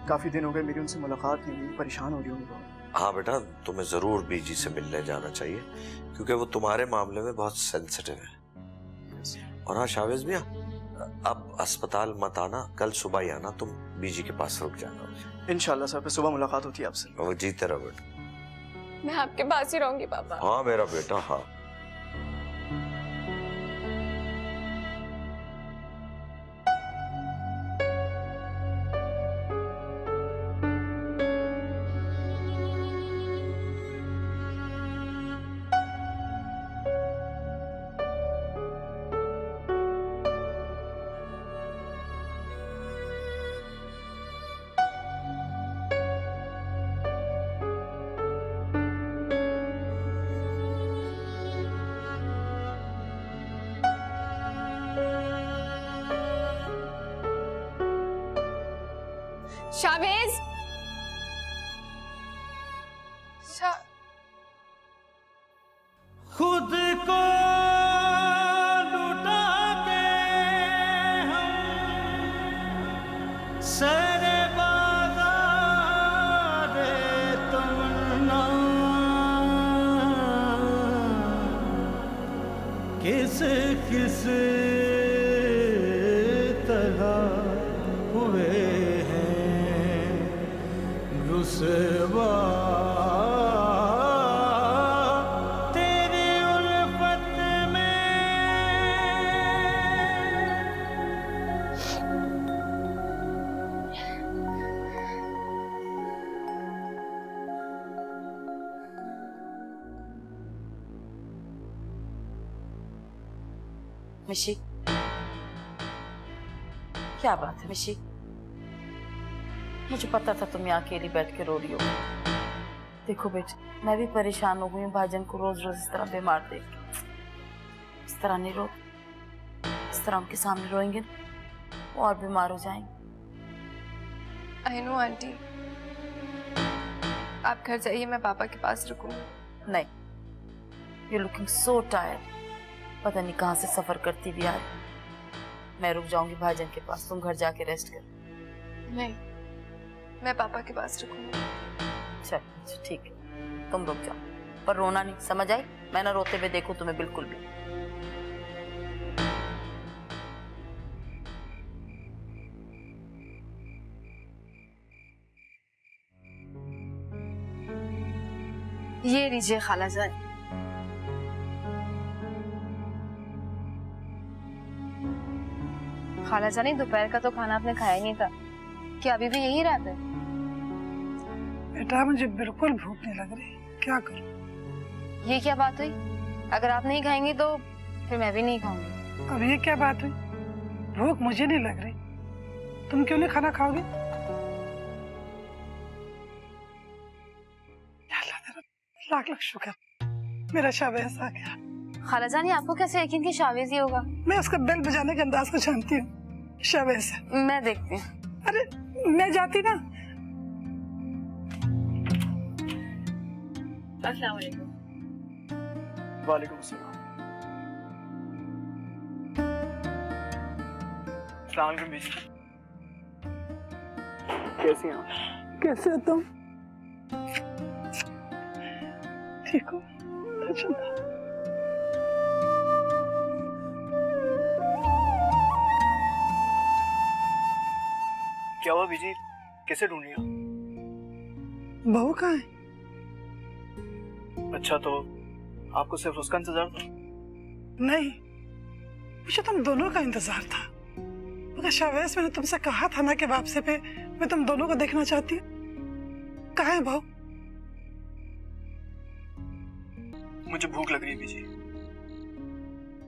काफी दिन हो गए मेरी उनसे मुलाकात नहीं हुई, परेशान हो रही हूँ बहुत। हाँ बेटा, तुम्हें जरूर बीजी से मिलने जाना चाहिए, क्योंकि वो तुम्हारे मामले में बहुत सेंसिटिव है। और हाँ शावेज भैया, अब अस्पताल मत आना, कल सुबह ही आना, तुम बीजी के पास रुक जाना। इंशाल्लाह सर, फिर सुबह मुलाकात होती है आपसे। वो जीते रहो बेटा। मैं आपके पास ही रहूंगी पापा। हाँ मेरा बेटा, हाँ। शावेज, खुद को लुटा के हम सरे बाजार तमन्ना, किस किस तरह हुए हैं रुसवा तेरी उल्फत में। मिशी, क्या बात है मिशी? मुझे पता था तुम यहाँ अकेली बैठ के रो रही हो। देखो बेटे, मैं भी परेशान हो गई हूँ भाईजान को रोज रोज इस तरह बीमार देख के। इस तरह नहीं रो, इस तरह उनके सामने रोएंगे वो और बीमार हो जाएंगे। आई नो आंटी, आप घर जाइए, मैं पापा के पास रुकूंगी। नहीं, यू लुकिंग सो टायर्ड। पता नहीं कहाँ से सफर करती भी आ रही। मैं रुक जाऊंगी भाईजान के पास, तुम घर जाके रेस्ट कर। नहीं, मैं पापा के पास रुकूंगी। चल ठीक है, तुम रुक जाओ, पर रोना नहीं, समझ आई? मैं ना रोते हुए देखूं तुम्हें बिल्कुल भी। ये लीजिए खाला जान। खाला जानी, दोपहर का तो खाना आपने खाया ही नहीं था, क्या अभी भी यही रात है? बेटा मुझे बिल्कुल भूख नहीं लग रही, क्या करूं? ये क्या बात हुई? अगर आप नहीं खाएंगी तो फिर मैं भी नहीं खाऊंगी। अब ये क्या बात हुई? भूख मुझे नहीं लग रही, तुम क्यों नहीं खाना खाओगे? लाख लाख शुक्र, मेरा शावेज आ गया। खाला जानी, आपको कैसे यकीन कि शावेज ही होगा? मैं उसका बेल बजाने के अंदाज को जानती हूँ। शावेज है। मैं देखती हूँ। अरे मैं जाती ना। अस्सलाम वालेकुम। वालेकुम अस्सलाम। अस्सलाम वालेकुम बीजी। कैसी हैं आप? कैसे हो तुम? ठीक हो? अच्छा। क्या हुआ बीजी, कैसे ढूंढ लिया? बहू कहाँ है? अच्छा, तो आपको सिर्फ उसका इंतजार था? नहीं, मुझे तुम दोनों का इंतजार था। मगर शावेज, मैंने तुमसे कहा था ना कि वापसी पे मैं तुम दोनों को देखना चाहती हूँ। कहाँ है बहू? मुझे भूख लग रही है बीजी,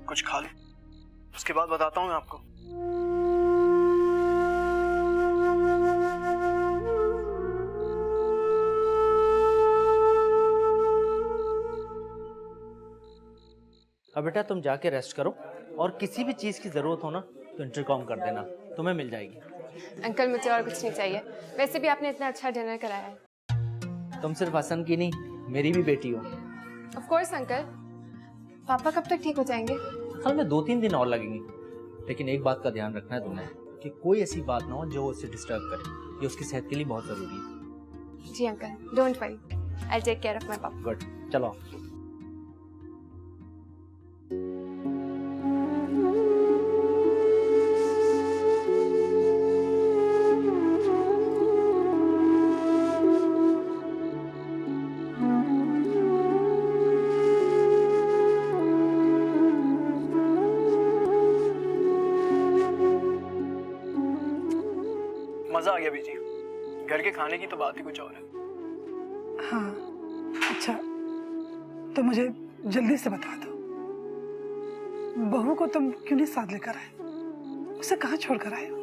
कुछ खा लो, उसके बाद बताता हूँ मैं आपको। अब बेटा तुम जाके रेस्ट करो, और किसी भी चीज़ की ज़रूरत हो ना तो इंटरकॉम कर देना, तुम्हें मिल जाएगी। अंकल मुझे और कुछ नहीं चाहिए, वैसे भी आपने इतना अच्छा डिनर कराया है। तुम सिर्फ हसन की नहीं, मेरी भी बेटी हो। Of course uncle. पापा कब तक ठीक हो जाएंगे? असल में 2-3 दिन और लगेंगे, लेकिन एक बात का ध्यान रखना है तुम्हें कि कोई ऐसी बात ना हो जो उसे डिस्टर्ब करे, ये उसकी सेहत के लिए बहुत ज़रूरी है। जी uncle, don't worry, I take care of my पापा। गुड, चलो। मजा आ गया बीजी, घर के खाने की तो बात ही कुछ और है। हाँ, अच्छा तो मुझे जल्दी से बता दो, बहू को तुम क्यों नहीं साथ लेकर आए? उसे कहाँ छोड़ कर आए हो?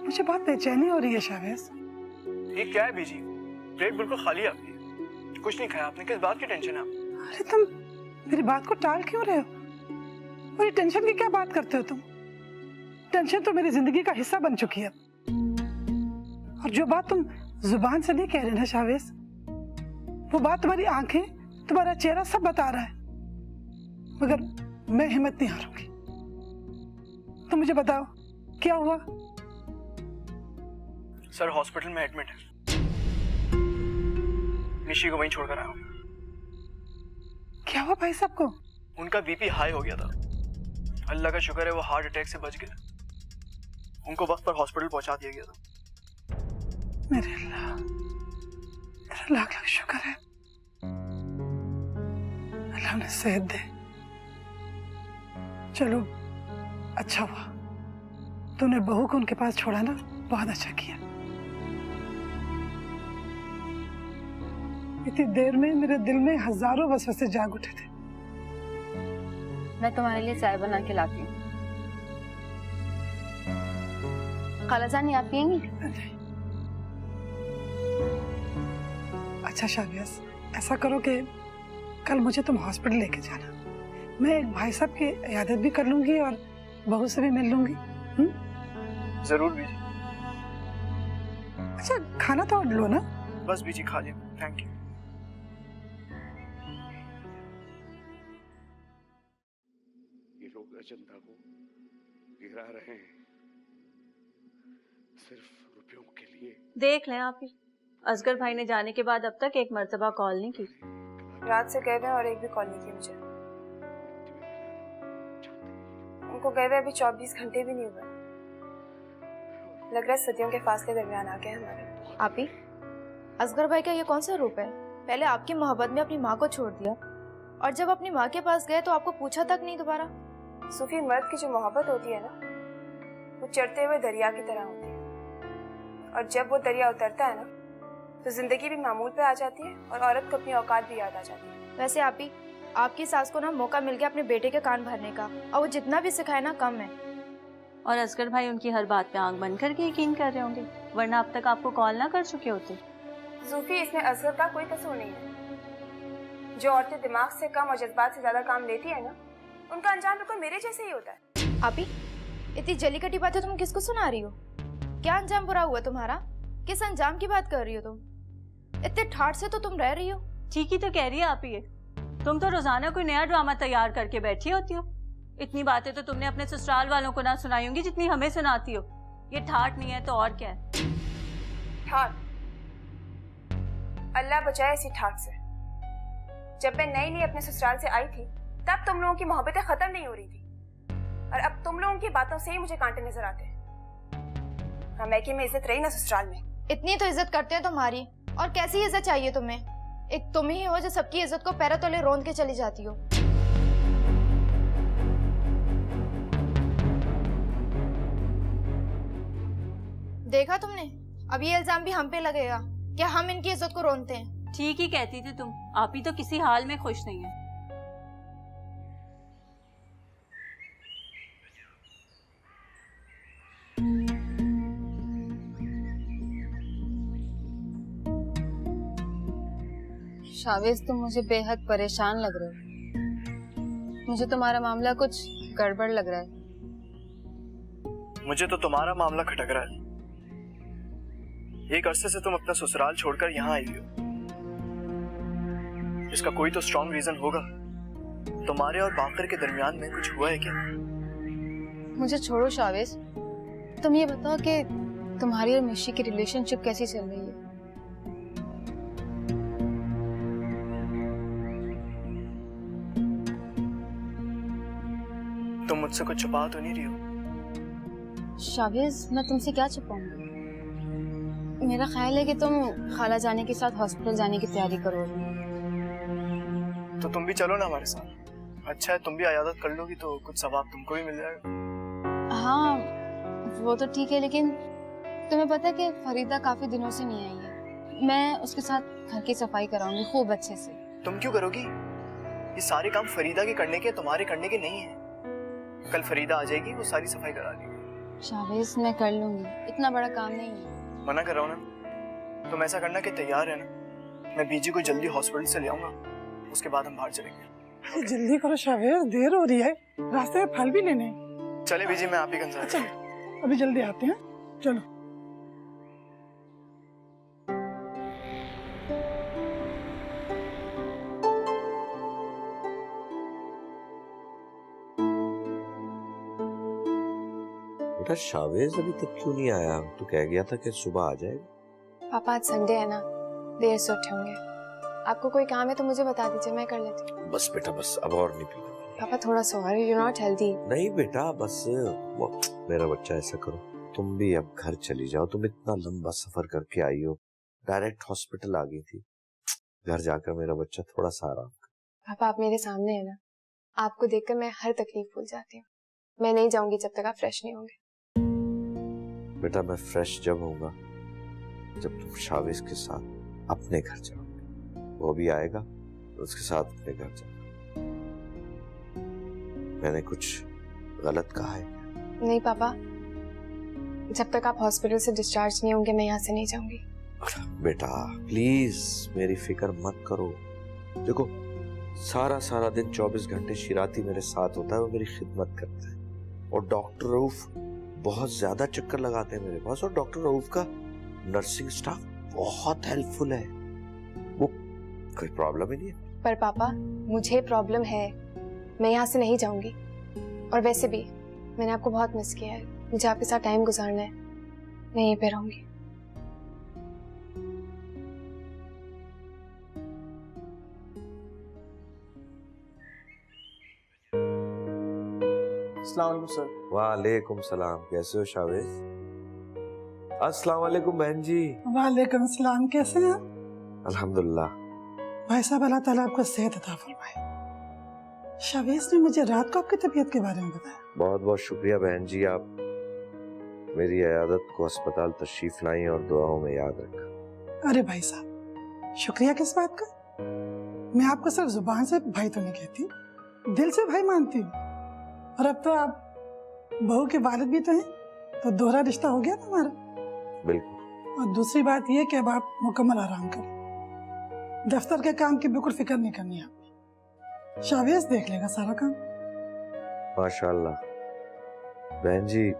मुझे बहुत बेचैनी हो रही है शावेज। ये क्या है बीजी, प्लेट बिल्कुल खाली है आपकी, कुछ नहीं खाया आपने, किस बात की टेंशन है आपको? अरे तुम मेरी बात को टाल क्यों रहे हो? और ये टेंशन की क्या बात करते हो तुम? टेंशन तो मेरी जिंदगी का हिस्सा बन चुकी है। और जो बात तुम जुबान से नहीं कह रहे ना शावेज, वो बात तुम्हारी आंखें, तुम्हारा चेहरा सब बता रहा है। मगर मैं हिम्मत नहीं हारूंगी। तो मुझे बताओ क्या हुआ? सर हॉस्पिटल में एडमिट है, निशी को वहीं छोड़कर आया हूँ। क्या हुआ भाई साहब को? उनका बीपी हाई हो गया था, अल्लाह का शुक्र है वो हार्ट अटैक से बच गए। उनको वक्त पर हॉस्पिटल पहुंचा दिया गया था। मेरे अल्लाह, तेरा लाख लाख शुक्र है, अल्लाह ने सेहत दे। चलो अच्छा हुआ तूने बहू को उनके पास छोड़ा ना, बहुत अच्छा किया। इतनी देर में मेरे दिल में हजारों वसवसे जाग उठे थे। मैं तुम्हारे लिए चाय बना के लाती हूँ। खालाजानी आप पियेंगी? अच्छा शाबियास, ऐसा करो कि कल मुझे तुम हॉस्पिटल लेके जाना, मैं एक भाई साहब की इयादत भी कर लूंगी और बहू से भी मिल लूंगी। जरूर बीजी। अच्छा खाना तो लो ना। बस बीजी खा लिया, थैंक यू। लोग अजंता को गिरा रहे हैं सिर्फ रुपयों के लिए। देख लें आप ही, असगर भाई ने जाने के बाद अब तक एक मर्तबा कॉल नहीं की। रात से गए हुए और एक भी कॉल नहीं की मुझे। उनको गए हुए अभी 24 घंटे भी नहीं हुए। लग रहा है सदियों के फासले दरमियान आ गए हमारे। आप ही, असगर भाई का ये कौन सा रूप है? पहले आपकी मोहब्बत में अपनी माँ को छोड़ दिया और जब अपनी माँ के पास गए तो आपको पूछा तक नहीं दोबारा। सूफी मर्द की जो मोहब्बत होती है ना, वो चढ़ते हुए दरिया की तरह होती है, और जब वो दरिया उतरता है ना तो जिंदगी भी मामूल पे आ जाती है और औरत को अपनी औकात भी याद आ जाती है। वैसे आप ही, आपकी सास को ना मौका मिल गया अपने बेटे के कान भरने का, और वो जितना भी सिखाए ना कम है। और असगर भाई उनकी हर बात पे आंख बंद करके यकीन कर रहे होंगे, वरना अब तक आपको कॉल ना कर चुके होते। सूफी, इसमें असगर का कोई कसूर नहीं है। जो औरतें दिमाग से कम और जज्बात से ज्यादा काम लेती है ना, उनका अंजाम बिल्कुल मेरे जैसे ही होता है। आप ही, इतनी जली कटी बातें तुम किसको सुना रही हो? क्या अंजाम बुरा हुआ तुम्हारा? किस अंजाम की बात कर रही हो तुम? इतने ठाठ से तो तुम रह रही हो। ठीक ही तो कह रही है आप ही। तुम तो रोजाना कोई नया ड्रामा तैयार करके बैठी होती हो। इतनी बातें तो तुमने अपने ससुराल वालों को ना सुनाई होंगी जितनी हमें सुनाती हो। ये ठाठ नहीं है तो और क्या है? ठाठ? अल्लाह बचाए इसी ठाठ से। जब मैं नई नई अपने ससुराल से आई थी तब तुम लोगों की मोहब्बतें खत्म नहीं हो रही थी, और अब तुम लोगों की बातों से ही मुझे कांटे नजर आते हैं। ना मैके में इज्जत रही ना ससुराल में। इतनी तो इज्जत करते हैं तुम्हारी, और कैसी इज्जत चाहिए तुम्हें? एक तुम ही हो जो सबकी इज्जत को पैरों तले रोंद के चली जाती हो। देखा तुमने, अब ये इल्जाम भी हम पे लगेगा क्या हम इनकी इज्जत को रोनते हैं? ठीक ही कहती थी तुम। आप ही तो किसी हाल में खुश नहीं है। शावेज, तुम मुझे बेहद परेशान लग रहे हो। मुझे तुम्हारा मामला कुछ गड़बड़ लग रहा है। मुझे तो तुम्हारा मामला खटक रहा है। एक अरसे से तुम अपना ससुराल छोड़कर यहाँ आई हो। इसका कोई तो स्ट्रॉन्ग रीजन होगा। तुम्हारे और बाकर के दरमियान में कुछ हुआ है क्या? मुझे छोड़ो शावेज, तुम ये बताओ कि तुम्हारी और मिशी की रिलेशनशिप कैसी चल रही है? तुम मुझसे कुछ छुपा तो नहीं रही हो? शावेज, मैं तुमसे क्या छुपाऊंगी? मेरा ख्याल है कि तुम खाला जाने के साथ हॉस्पिटल जाने की तैयारी करोगी। तो तुम भी चलो ना हमारे साथ। अच्छा है, तुम भी इयादत कर लोगी तो कुछ सवाब तुमको भी मिल जाएगा। हाँ, वो तो ठीक है, लेकिन तुम्हें पता है कि फरीदा काफी दिनों से नहीं आई है। मैं उसके साथ घर की सफाई कराऊंगी खूब अच्छे से। तुम क्यों करोगी? ये सारे काम फरीदा के करने के, तुम्हारे करने के नहीं है। कल फरीदा आ जाएगी, वो सारी सफाई करा देगी। शावेज, मैं कर लूंगी, इतना बड़ा काम नहीं है। मना कर रहा हूँ ना। तुम ऐसा करना कि तैयार है ना। मैं बीजी को जल्दी हॉस्पिटल से ले आऊंगा, उसके बाद हम बाहर चलेंगे। जल्दी करो शावेज, देर हो रही है। रास्ते में फल भी लेने। चले बीजी, मैं आप ही गंजा। चलो अभी जल्दी आते हैं, चलो। बेटा शावेज अभी तक क्यों नहीं आया? तो कह गया था कि सुबह आ जाएगा। पापा, आज संडे है ना, देर से उठे होंगे। आपको कोई काम है तो मुझे बता दीजिए, मैं कर लेती हूँ। बस बेटा बस, अब और नहीं पीना। पापा थोड़ा सॉरी, यू नॉट हेल्दी। नहीं बेटा बस, वो मेरा बच्चा, ऐसा करो तुम भी अब घर चली जाओ। तुम इतना लंबा सफर करके आई हो, डायरेक्ट हॉस्पिटल आ गई थी। घर जाकर मेरा बच्चा थोड़ा सा आराम कर। पापा, आप मेरे सामने है ना, आपको देखकर मैं हर तकलीफ भूल जाती हूँ। मैं नहीं जाऊंगी जब तक आप फ्रेश नहीं होंगे। बेटा मैं फ्रेश जब होऊंगा जब तुम शावेज के साथ अपने घर जाओगे। वो भी आएगा तो उसके साथ अपने घर जाओगे। मैंने कुछ गलत कहा है? नहीं पापा, जब तक आप हॉस्पिटल से डिस्चार्ज नहीं होंगे मैं यहाँ से नहीं जाऊंगी। बेटा प्लीज मेरी फिक्र मत करो। देखो सारा दिन 24 घंटे शिराती मेरे साथ होता है, वो मेरी खिदमत करता है। और डॉक्टर रऊफ बहुत ज्यादा चक्कर लगाते हैं मेरे पास, और डॉक्टर रऊफ का नर्सिंग स्टाफ बहुत हेल्पफुल है। वो कोई प्रॉब्लम ही नहीं है। पर पापा मुझे प्रॉब्लम है, मैं यहाँ से नहीं जाऊंगी। और वैसे भी मैंने आपको बहुत मिस किया है। मुझे आपके साथ टाइम गुजारना है। मैं यहीं पे रहूंगी। अस्सलाम वालेकुम सर। वालेकुम सलाम। कैसे हो शावेज? अस्सलाम वालेकुम बहन जी। वालेकुम सलाम। कैसे हैं आप? अल्हम्दुलिल्लाह। भाई साहब, अल्लाह ताला आपको सेहत अता फरमाए। शावेज ने मुझे रात को आपकी तबीयत के बारे में बताया। बहुत बहुत शुक्रिया बहन जी, आप मेरी अयादत को अस्पताल तशरीफ लाई और दुआओं में याद रखा। अरे भाई साहब, शुक्रिया किस बात का? मैं आपको सिर्फ जुबान से भाई तो नहीं कहती, दिल से भाई मानती हूँ। और अब तो आप बहू के वालिद भी तो हैं, तो दोहरा रिश्ता हो गया ना हमारा। बिल्कुल। और दूसरी बात यह कि अब आप मुकम्मल आराम करें। दफ्तर के काम की बिल्कुल फिक्र नहीं करनी है आपने। शावेज देख लेगा सारा काम। माशाल्लाह। बहन जी,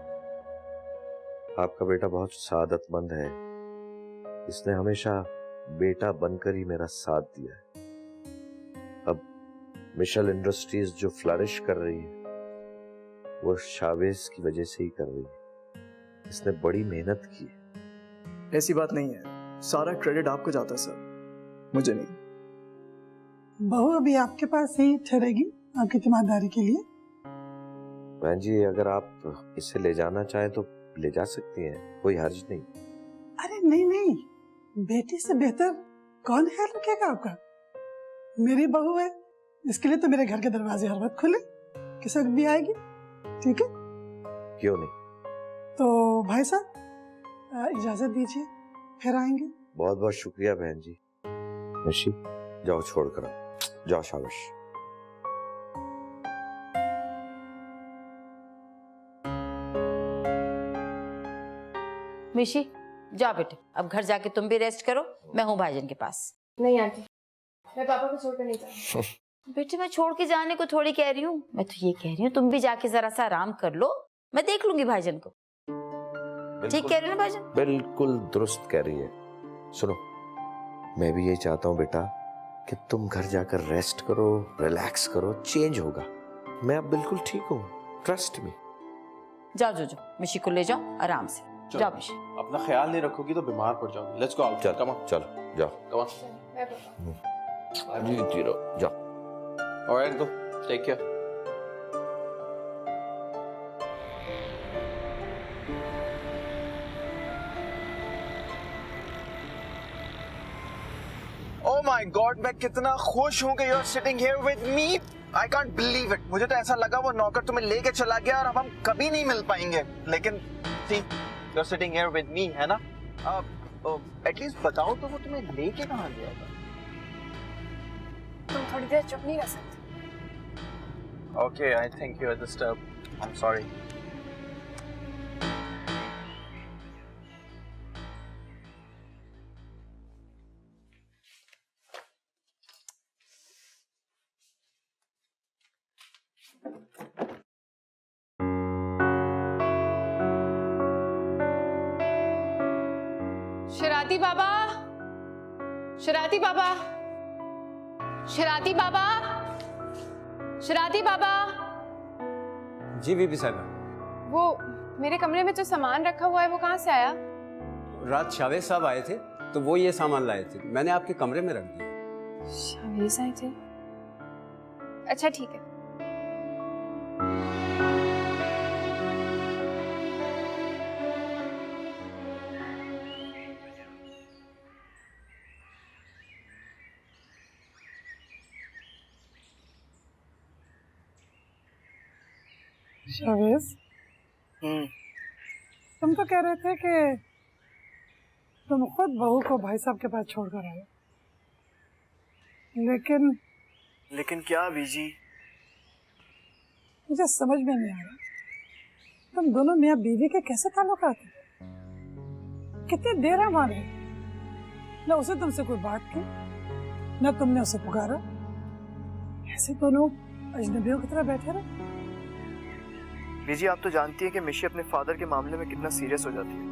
आपका बेटा बहुत सादतमंद है। इसने हमेशा बेटा बनकर ही मेरा साथ दिया है। अब मिशेल इंडस्ट्रीज जो फ्लरिश कर रही है वो शावेज की वजह से ही कर रही है। इसने बड़ी मेहनत की है। ऐसी बात नहीं है, सारा क्रेडिट आपको जाता है सर, मुझे नहीं। बहू अभी आपके पास ही ठहरेगी आपकी तीमारदारी के लिए। बहन जी, अगर आप इसे ले जाना चाहें तो ले जा सकती हैं, कोई हर्ज नहीं। अरे नहीं नहीं, बेटी से बेहतर कौन ख्याल रखेगा आपका? मेरी बहू है, इसके लिए तो मेरे घर के दरवाजे हर वक्त खुले, किस वक्त भी आएगी। ठीक है? क्यों नहीं। तो भाई साहब इजाजत दीजिए, फिर आएंगे। बहुत बहुत शुक्रिया बहन जी। निशी, जाओ छोड़ कर आओ। जाओ शाबाश। मिशी, जाओ बेटे, अब घर जाके तुम भी रेस्ट करो। मैं हूँ भाईजान के पास। नहीं आंटी, मैं पापा को छोड़कर नहीं जाऊंगी। बेटे, मैं छोड़ के जाने को थोड़ी कह रही हूँ, मैं तो ये कह रही हूँ तुम भी जाके जरा सा आराम कर लो। मैं देख लूंगी भाईजान को। ठीक कह रही हो ना भाईजान? बिल्कुल दुरुस्त कह रही है। सुनो, मैं भी यही चाहता हूँ बेटा कि तुम घर जाकर रेस्ट करो, रिलैक्स करो, चेंज होगा। मैं अब बिल्कुल ठीक हूँ, ट्रस्ट मी। जाओ जो मिशी को ले जाओ आराम से। जाओ मिशी। अपना ख्याल नहीं रखोगी तो बीमार पड़ जाओगी। Let's go out. चलो चलो, जाओ। Come on. जीती रहो, जाओ। Alright, go, take care. Oh my God, मैं कितना खुश हूँ कि you're sitting here with me. I can't believe it. मुझे तो ऐसा लगा वो नौकर तुम्हें लेके चला गया और अब हम कभी नहीं मिल पाएंगे। लेकिन see, you're sitting here with me, है ना? एटलीस्ट बताओ तो वो तुम्हें लेके कहाँ गया था? तुम थोड़ी देर चुप नहीं रह सकते? Okay, I think you're disturbed. I'm sorry. शरारती बाबा, शरारती बाबा, शरारती बाबा, शरारती बाबा। जी बीबी साहबा। वो मेरे कमरे में जो सामान रखा हुआ है वो कहाँ से आया? रात शावेज साहब आए थे तो वो ये सामान लाए थे, मैंने आपके कमरे में रख दिया। शावेज आए थे? अच्छा ठीक है। शावेज, तुम तो कह रहे थे कि तुम खुद बहू को भाई साहब के पास छोड़कर आए, लेकिन क्या बीजी? मुझे समझ में नहीं आ रहा, तुम दोनों मियाँ बीवी के कैसे ताल्लुकात हैं? कितनी देर है हमारे, न उसे तुमसे कोई बात की, न तुमने उसे पुकारा, ऐसे दोनों अजनबियों की तरह बैठे रहे। बीजी, आप तो जानती है कि मिशी अपने फादर के मामले में कितना सीरियस हो जाती है।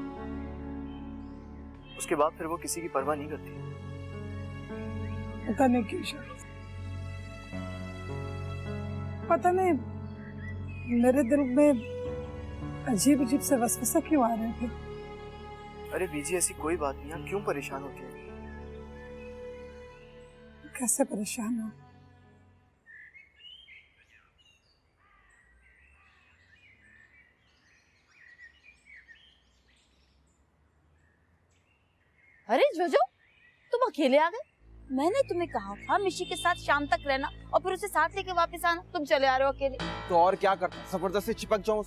उसके बाद फिर वो किसी की परवाह नहीं करती। पता नहीं क्यों शायद, पता नहीं मेरे दिल में अजीब अजीब से वसवसा क्यों आ रहे थे? अरे बीजी ऐसी कोई बात नहीं, आप क्यों परेशान होती हैं? कैसे परेशान हो? अरे जोजो, तुम अकेले आ गए? मैंने तुम्हें कहा था मिशी के साथ शाम तक रहना और फिर उसे साथ लेके वापस आना, तुम चले आ रहे हो अकेले। तो और क्या करता, जबरदस्ती चिपक जाऊं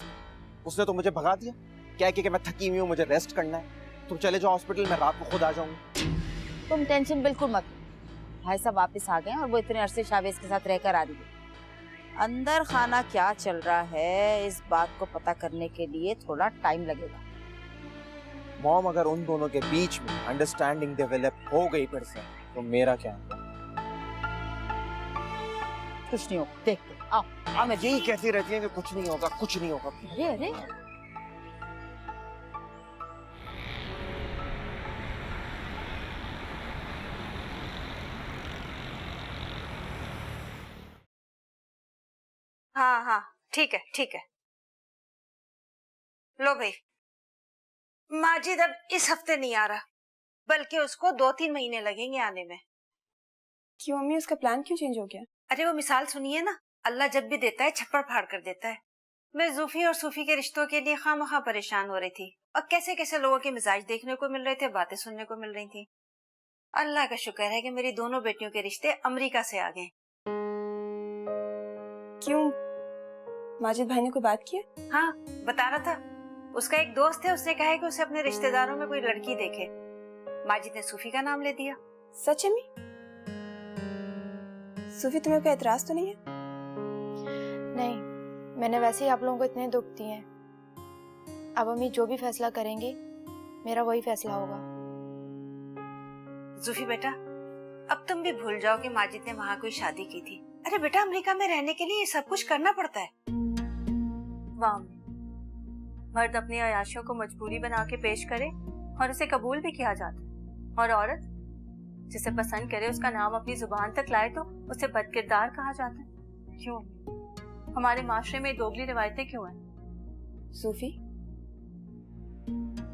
उसने तो मुझे भगा दिया, क्या कि मैं थकी हुई हूँ, मुझे रेस्ट करना है। तुम चले जाओ हॉस्पिटल, मैं रात को खुद आ जाऊंगी। तुम टेंशन बिल्कुल मत लो, भाई साहब वापस आ गए और वो इतने अरसे शावेज के साथ रहकर आ रही है। अंदर खाना क्या चल रहा है इस बात को पता करने के लिए थोड़ा टाइम लगेगा। मॉम, अगर उन दोनों के बीच में अंडरस्टैंडिंग डेवलप हो गई फिर से, तो मेरा क्या? कुछ नहीं होगा, देखते आओ आओ। मैं यही कहती रहती है कि कुछ नहीं होगा, कुछ नहीं होगा। अरे अरे हाँ हाँ ठीक है ठीक है। लो भाई, माजिद अब इस हफ्ते नहीं आ रहा, बल्कि उसको 2-3 महीने लगेंगे आने में। क्यों अम्मी, उसका प्लान क्यों चेंज हो गया? अरे वो मिसाल सुनिए ना, अल्लाह जब भी देता है छप्पड़ फाड़ कर देता है। मैं जूफी और सूफी के रिश्तों के लिए खामखा परेशान हो रही थी और कैसे कैसे लोगों के मिजाज देखने को मिल रहे थे, बातें सुनने को मिल रही थी। अल्लाह का शुक्र है कि मेरी दोनों बेटियों के रिश्ते अमेरिका से आ गए। क्यों, माजिद भाई ने कोई बात की? हाँ बता रहा था, उसका एक दोस्त है, उसने कहा है कि उसे अपने रिश्तेदारों में कोई लड़की देखे। माजिद ने सूफी का नाम ले दिया। सच अम्मी? सूफी, तुम्हें कोई एतराज तो नहीं है? नहीं, मैंने वैसे ही आप लोगों को इतने दुख दिए हैं। अब अम्मी जो भी फैसला करेंगे मेरा वही फैसला होगा। जूफी बेटा, अब तुम भी भूल जाओ कि माजिद ने वहाँ कोई शादी की थी। अरे बेटा, अमेरिका में रहने के लिए ये सब कुछ करना पड़ता है। वाह, मर्द अपनी अयाशियों को मजबूरी बना के पेश करे और उसे कबूल भी किया जाता है, और औरत जिसे पसंद करे उसका नाम अपनी जुबान तक लाए तो उसे बदकिरदार कहा जाता है। क्यों हमारे माशरे में दोगली रिवायतें क्यों हैं? सूफी,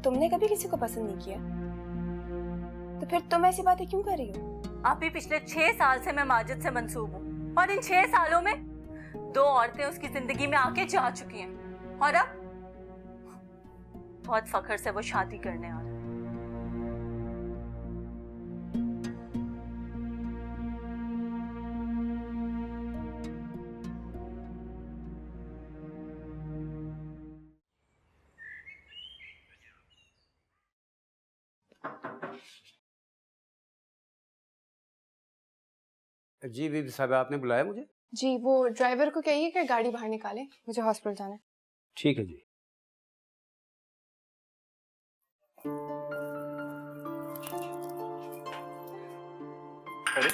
तुमने कभी किसी को पसंद नहीं किया, तो फिर तुम ऐसी बातें क्यों कर रही हो? आप भी पिछले 6 साल से मैं माजिद से मंसूब हूँ और इन 6 सालों में 2 औरतें उसकी जिंदगी में आके जा चुकी हैं और अब बहुत फख्र से वो शादी करने आ रहा है। जी बीबी साहब, आपने बुलाया मुझे? जी, वो ड्राइवर को कहिए कि गाड़ी बाहर निकाले, मुझे हॉस्पिटल जाना है। ठीक है जी। अरे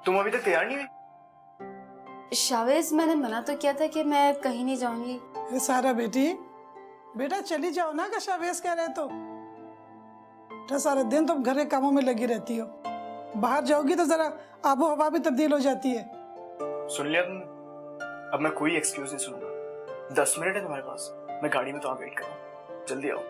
तुम अभी तक तैयार नहीं हुई? शावेज, मैंने मना तो किया था कि मैं कहीं नहीं जाऊंगी। अरे सारा बेटी, बेटा चली जाओ ना, का शावेज कह रहे तो। बेटा सारा दिन तुम घर के कामों में लगी रहती हो, बाहर जाओगी तो जरा आबो हवा भी तब्दील हो जाती है। सुन लिया तुमने? अब मैं कोई एक्सक्यूज नहीं सुनूंगा। 10 मिनट है तुम्हारे पास, मैं गाड़ी में तो आप वेट कर रहा हूँ, जल्दी आओ।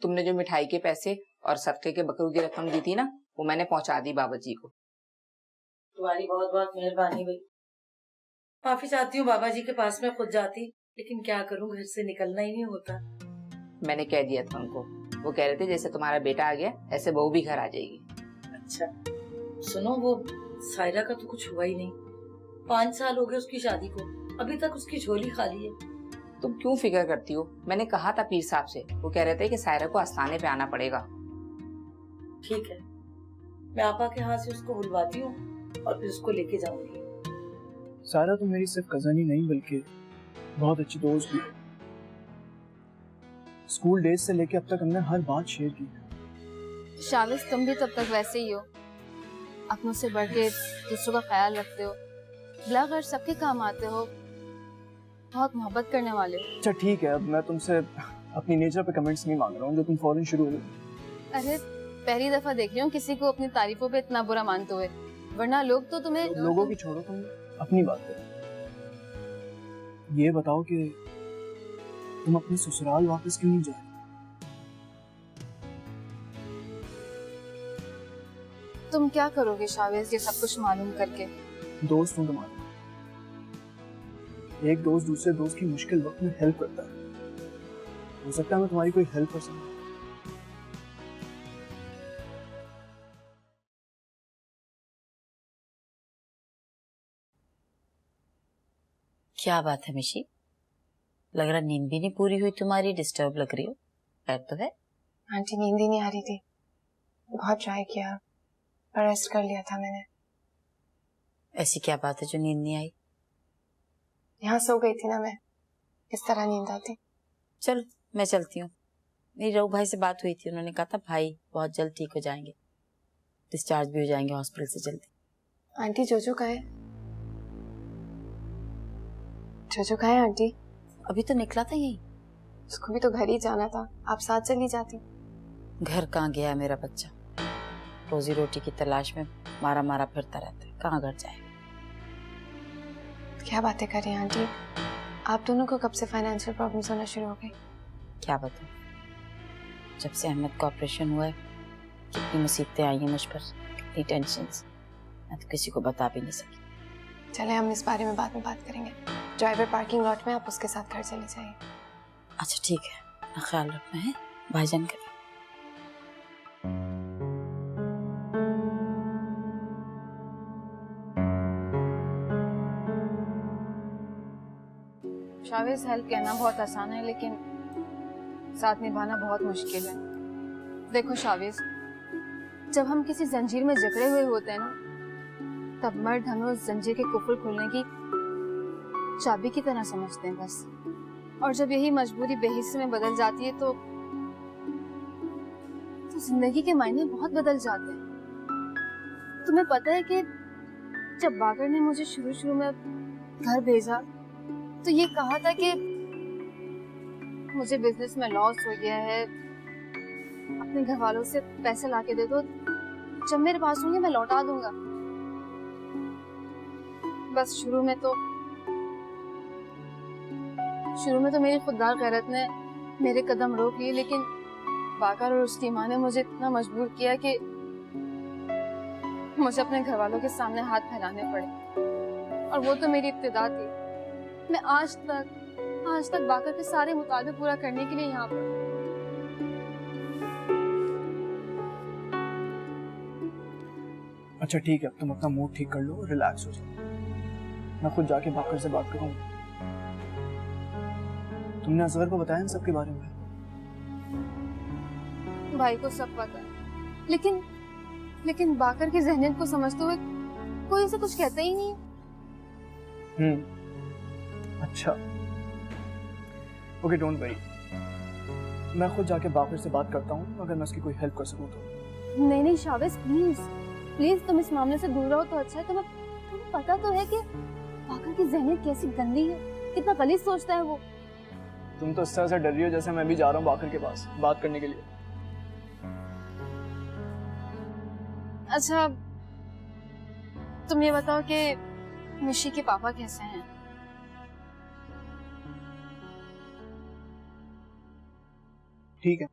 तुमने जो मिठाई के पैसे और सदके के बकरू की रकम दी थी ना, वो मैंने पहुंचा दी बाबा जी को। तुम्हारी बहुत बहुत मेहरबानी भाई। माफी चाहती हूँ, बाबा जी के पास में खुद जाती, लेकिन क्या करूँ, घर से निकलना ही नहीं होता। मैंने कह दिया था उनको, वो कह रहे थे जैसे तुम्हारा बेटा आ गया ऐसे बहू भी घर आ जाएगी। अच्छा सुनो, वो सायरा का तो कुछ हुआ ही नहीं। 5 साल हो गए उसकी शादी को, अभी तक उसकी झोली खाली है। तुम क्यों फिक्र करती हो? मैंने कहा था पीर साहब से, वो कह रहे थे कि सायरा को आस्थाने पे आना पड़ेगा। ठीक है, मैं आपा के हाथ से उसको बुलवाती हूँ और फिर उसको लेके जाऊंगी। सायरा तो मेरी सिर्फ कजन ही नहीं बल्कि बहुत अच्छी दोस्त भी है। स्कूल डेज से लेके अब तक हमने हर बात शेयर की है। शाविस, तुम भी तब तक वैसे ही हो, अपनों से बढ़ के दूसरों का ख्याल रखते हो, बिलागर सबके काम आते हो, बहुत मोहब्बत करने वाले हो। अच्छा ठीक है, अब मैं तुमसे अपनी नेचर पे कमेंट्स नहीं मांग रहा हूँ जो तुम फौरन शुरू हो गए। अरे पहली दफा देख रही हूँ किसी को अपनी तारीफों पे इतना बुरा मानते हुए, वरना लोग तो तुम्हें लोगों की छोड़ो, तुम अपनी बात करो। ये बताओ कि तुम अपने ससुराल वापस क्यों नहीं जा रही? तुम क्या करोगे शावेज ये सब कुछ मालूम करके? दोस्त हूँ तुम्हारा, एक दोस्त दूसरे दोस्त की मुश्किल वक्त में हेल्प करता है। हो सकता है मैं तुम्हारी कोई हेल्प कर सकूं। क्या बात है मिशी, लग रहा नींद भी नहीं पूरी हुई तुम्हारी, डिस्टर्ब लग रही हो। खैर तो है? आंटी नींद ही नहीं आ रही थी, बहुत ट्राई किया पर रेस्ट कर लिया था मैंने। ऐसी क्या बात है जो नींद नहीं आई? यहाँ सो गई थी ना मैं, किस तरह नींद आती। चलो मैं चलती हूँ। मेरी रऊ भाई से बात हुई थी, उन्होंने कहा था भाई बहुत जल्द ठीक हो जाएंगे, डिस्चार्ज भी हो जाएंगे हॉस्पिटल से जल्दी। आंटी जोजो कहाँ है? जोजो कहाँ है आंटी? अभी तो निकला था यही। उसको भी तो घर ही जाना था, आप साथ चली जाती। घर कहाँ गया मेरा बच्चा, रोजी रोटी की तलाश में मारा मारा फिरता रहता है, कहाँ घर जाएगा। क्या बातें कर रही हैं आंटी, आप दोनों को कब से फाइनेंशियल प्रॉब्लम्स होना शुरू हो गई? क्या बताऊं, जब से अहमद का ऑपरेशन हुआ है कितनी मुसीबतें आई हैं मुझ पर, कितनी टेंशन्स, मैं तो किसी को बता भी नहीं सकी। चले हम इस बारे में बाद में बात करेंगे। ड्राइवर पार्किंग लॉट में, आप उसके साथ घर चले जाइए। अच्छा ठीक है, अपना ख्याल रखना है भाईजान का। शावेज, हेल्प कहना बहुत आसान है लेकिन साथ निभाना बहुत मुश्किल है। देखो शावेज, जब हम किसी जंजीर में जकड़े हुए होते हैं ना, तब मर्द हमें उस जंजीर के कुफल खोलने की चाबी की तरह समझते हैं बस। और जब यही मजबूरी बेहिस्से में बदल जाती है तो जिंदगी के मायने बहुत बदल जाते हैं। तुम्हें पता है कि जब बागर ने मुझे शुरू में घर भेजा तो ये कहा था कि मुझे बिजनेस में लॉस हो गया है, अपने घर वालों से पैसे लाके दे दो, जब मेरे पास होंगे मैं लौटा दूंगा। बस शुरू में तो मेरी खुददार गैरत ने मेरे कदम रोक लिए, लेकिन बाकर और उसकी माँ ने मुझे इतना मजबूर किया कि मुझे अपने घर वालों के सामने हाथ फैलाने पड़े। और वो तो मेरी इब्तिदा थी। मैं आज तक बाकर के सारे मुताले पूरा करने के लिए यहाँ पर। अच्छा ठीक है, अब तुम अपना मूड ठीक कर लो, रिलैक्स हो जाओ। मैं खुद जाके बाकर से बात करूंगा। तुमने असगर को बताया इन सब के बारे में? भाई को सब पता है, लेकिन बाकर की ज़हनियत को समझते हुए कोई उसे कुछ कहता ही नहीं। अच्छा ओके, डोंट वरी, मैं खुद जाके बाकर से बात करता हूँ, अगर मैं उसकी कोई हेल्प कर सकूँ तो। नहीं शावेज, प्लीज तुम इस मामले से दूर रहो तो अच्छा है। तुम्हें पता तो है कि बाकर की ज़हनियत कैसी गंदी है, कितना गलीज सोचता है वो। तुम तो इस तरह से डर रही हो जैसे मैं भी जा रहा हूँ बाकर के पास बात करने के लिए। अच्छा तुम ये बताओ कि मिशी के पापा कैसे हैं? ठीक है।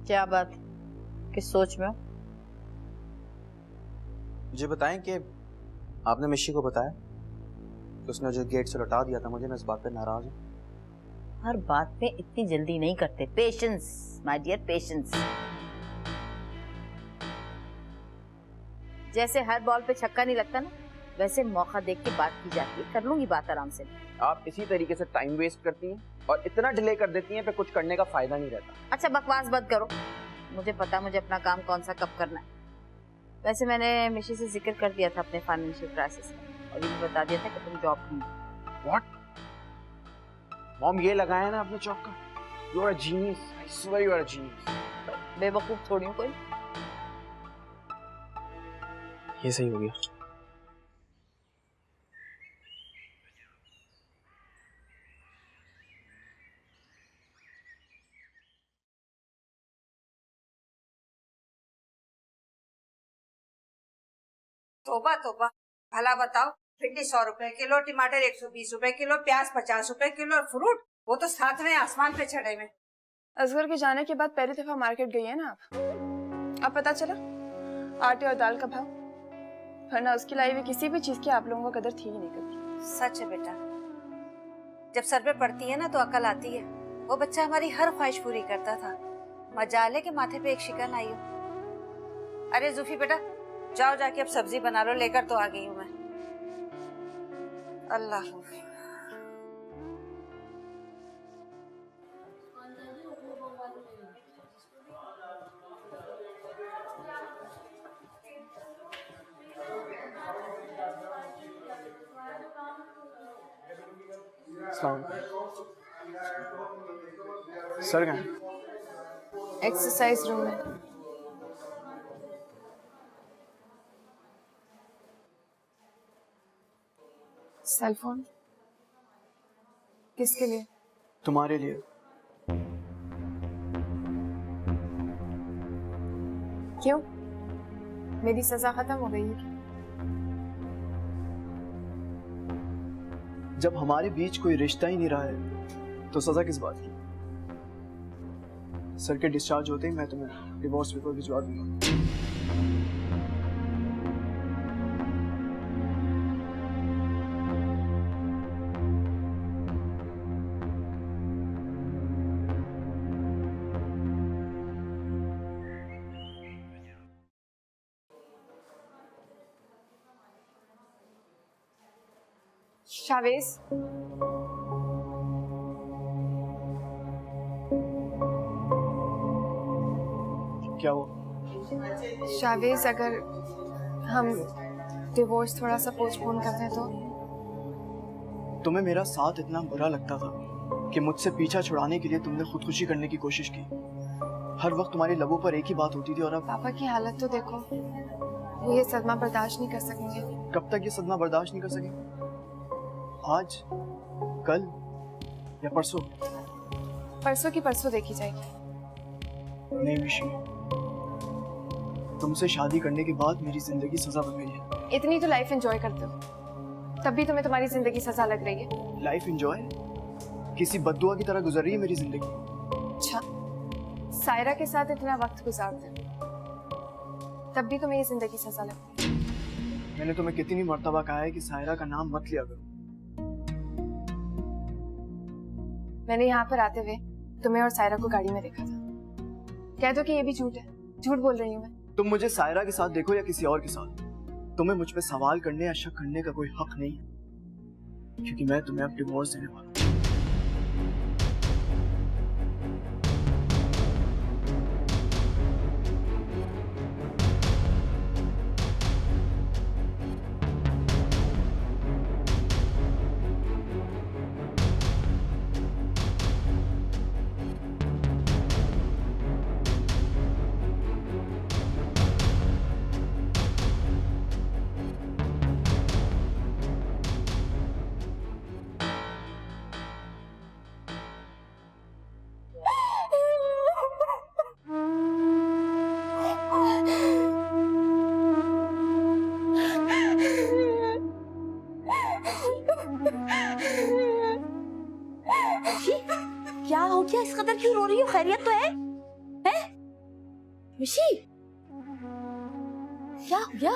क्या बात, किस सोच में हो? मुझे बताएं कि आपने मिशी को बताया कि उसने जो गेट से लौटा दिया था मुझे, मैं इस बात पे नाराज हूँ। हर बात पे इतनी जल्दी नहीं करते, पेशेंस माय डियर, पेशेंस। जैसे हर बॉल पे छक्का नहीं लगता ना, वैसे मौका देख के बात की जाती है। कर लूंगी बात आराम से। आप इसी तरीके से टाइम वेस्ट करती हैं और इतना डिले कर देती हैं, फिर कुछ करने का फायदा नहीं रहता। अच्छा बकवास बंद करो, मुझे पता मुझे अपना काम कौन सा कब करना है। वैसे मैंने मिशी से जिक्र कर दिया था अपने फाइनेंशियल क्राइसिस का, और ये भी बता दिया था कि तुम जॉब ढूंढो। व्हाट मॉम, ये लगाया ना आपने चौक का? You are a genius, I swear you are a genius. बेवकूफ थोड़ी हूं कोई। ये सही हो गया। तोबा तोबा, भला बताओ, भिंडी 100 रुपए किलो, टमाटर 120 रुपए किलो, प्याज 50 रुपए किलो और फ्रूट वो तो साथ में आसमान पे चढ़े हुए। असगर के जाने के बाद पहली दफा मार्केट गई है ना आप? अब पता चला आटे और दाल का भाव, वरना उसकी लाई हुई किसी भी चीज की आप लोगों को कदर थी ही नहीं कभी। सच है बेटा, जब सर पे पड़ती है ना तो अकल आती है। वो बच्चा हमारी हर ख्वाहिश पूरी करता था, मजाले के माथे पे एक शिकन आई हो। अरे जूफी बेटा, जाओ जाके अब सब्जी बना लो, लेकर तो आ गई हूँ मैं। अल्लाह सर कहाँ? एक्सरसाइज रूम में। सेल फोन किसके लिए? तुम्हारे लिए। क्यों? मेरी सजा खत्म हो गई है क्या? जब हमारे बीच कोई रिश्ता ही नहीं रहा है तो सजा किस बात की? सर के डिस्चार्ज होते ही मैं तुम्हें डिवोर्स पेपर भिजवा दूंगा। शावेज, क्या हुआ? शावेज, अगर हम डिवोर्स थोड़ा सा पोस्टपोन कर दें तो? तुम्हें मेरा साथ इतना बुरा लगता था कि मुझसे पीछा छुड़ाने के लिए तुमने खुदकुशी करने की कोशिश की। हर वक्त तुम्हारे लबों पर एक ही बात होती थी, और अब पापा की हालत तो देखो, वो ये सदमा बर्दाश्त नहीं कर सकेंगे। कब तक ये सदमा बर्दाश्त नहीं कर सकेंगे? आज, कल या परसों? परसों की परसों देखी जाएगी। नहीं मिशी, तुमसे शादी करने के बाद मेरी जिंदगी सजा बन गई है। इतनी तो लाइफ एंजॉय करते हो, तब भी तुम्हें तुम्हारी जिंदगी सजा लग रही है। Life enjoy? किसी बद्दुआ की तरह गुजर रही है मेरी जिंदगी। अच्छा, सायरा के साथ इतना वक्त गुजारते हो, तब भी तुम्हें ये जिंदगी सजा लगती है। मैंने तुम्हें कितनी मर्तबा कहा है कि सायरा का नाम मत लिया करो। मैंने यहाँ पर आते हुए तुम्हें और सायरा को गाड़ी में देखा था। कह दो कि ये भी झूठ है, झूठ बोल रही हूँ मैं। तुम मुझे सायरा के साथ देखो या किसी और के साथ, तुम्हें मुझ पे सवाल करने या शक करने का कोई हक नहीं है, क्योंकि मैं तुम्हें अब डिवोर्स देने वाला हूँ। मिशी, क्या हो गया? इस कदर क्यों रो रही हो? खैरियत तो है? हैं? मिशी, क्या हो गया?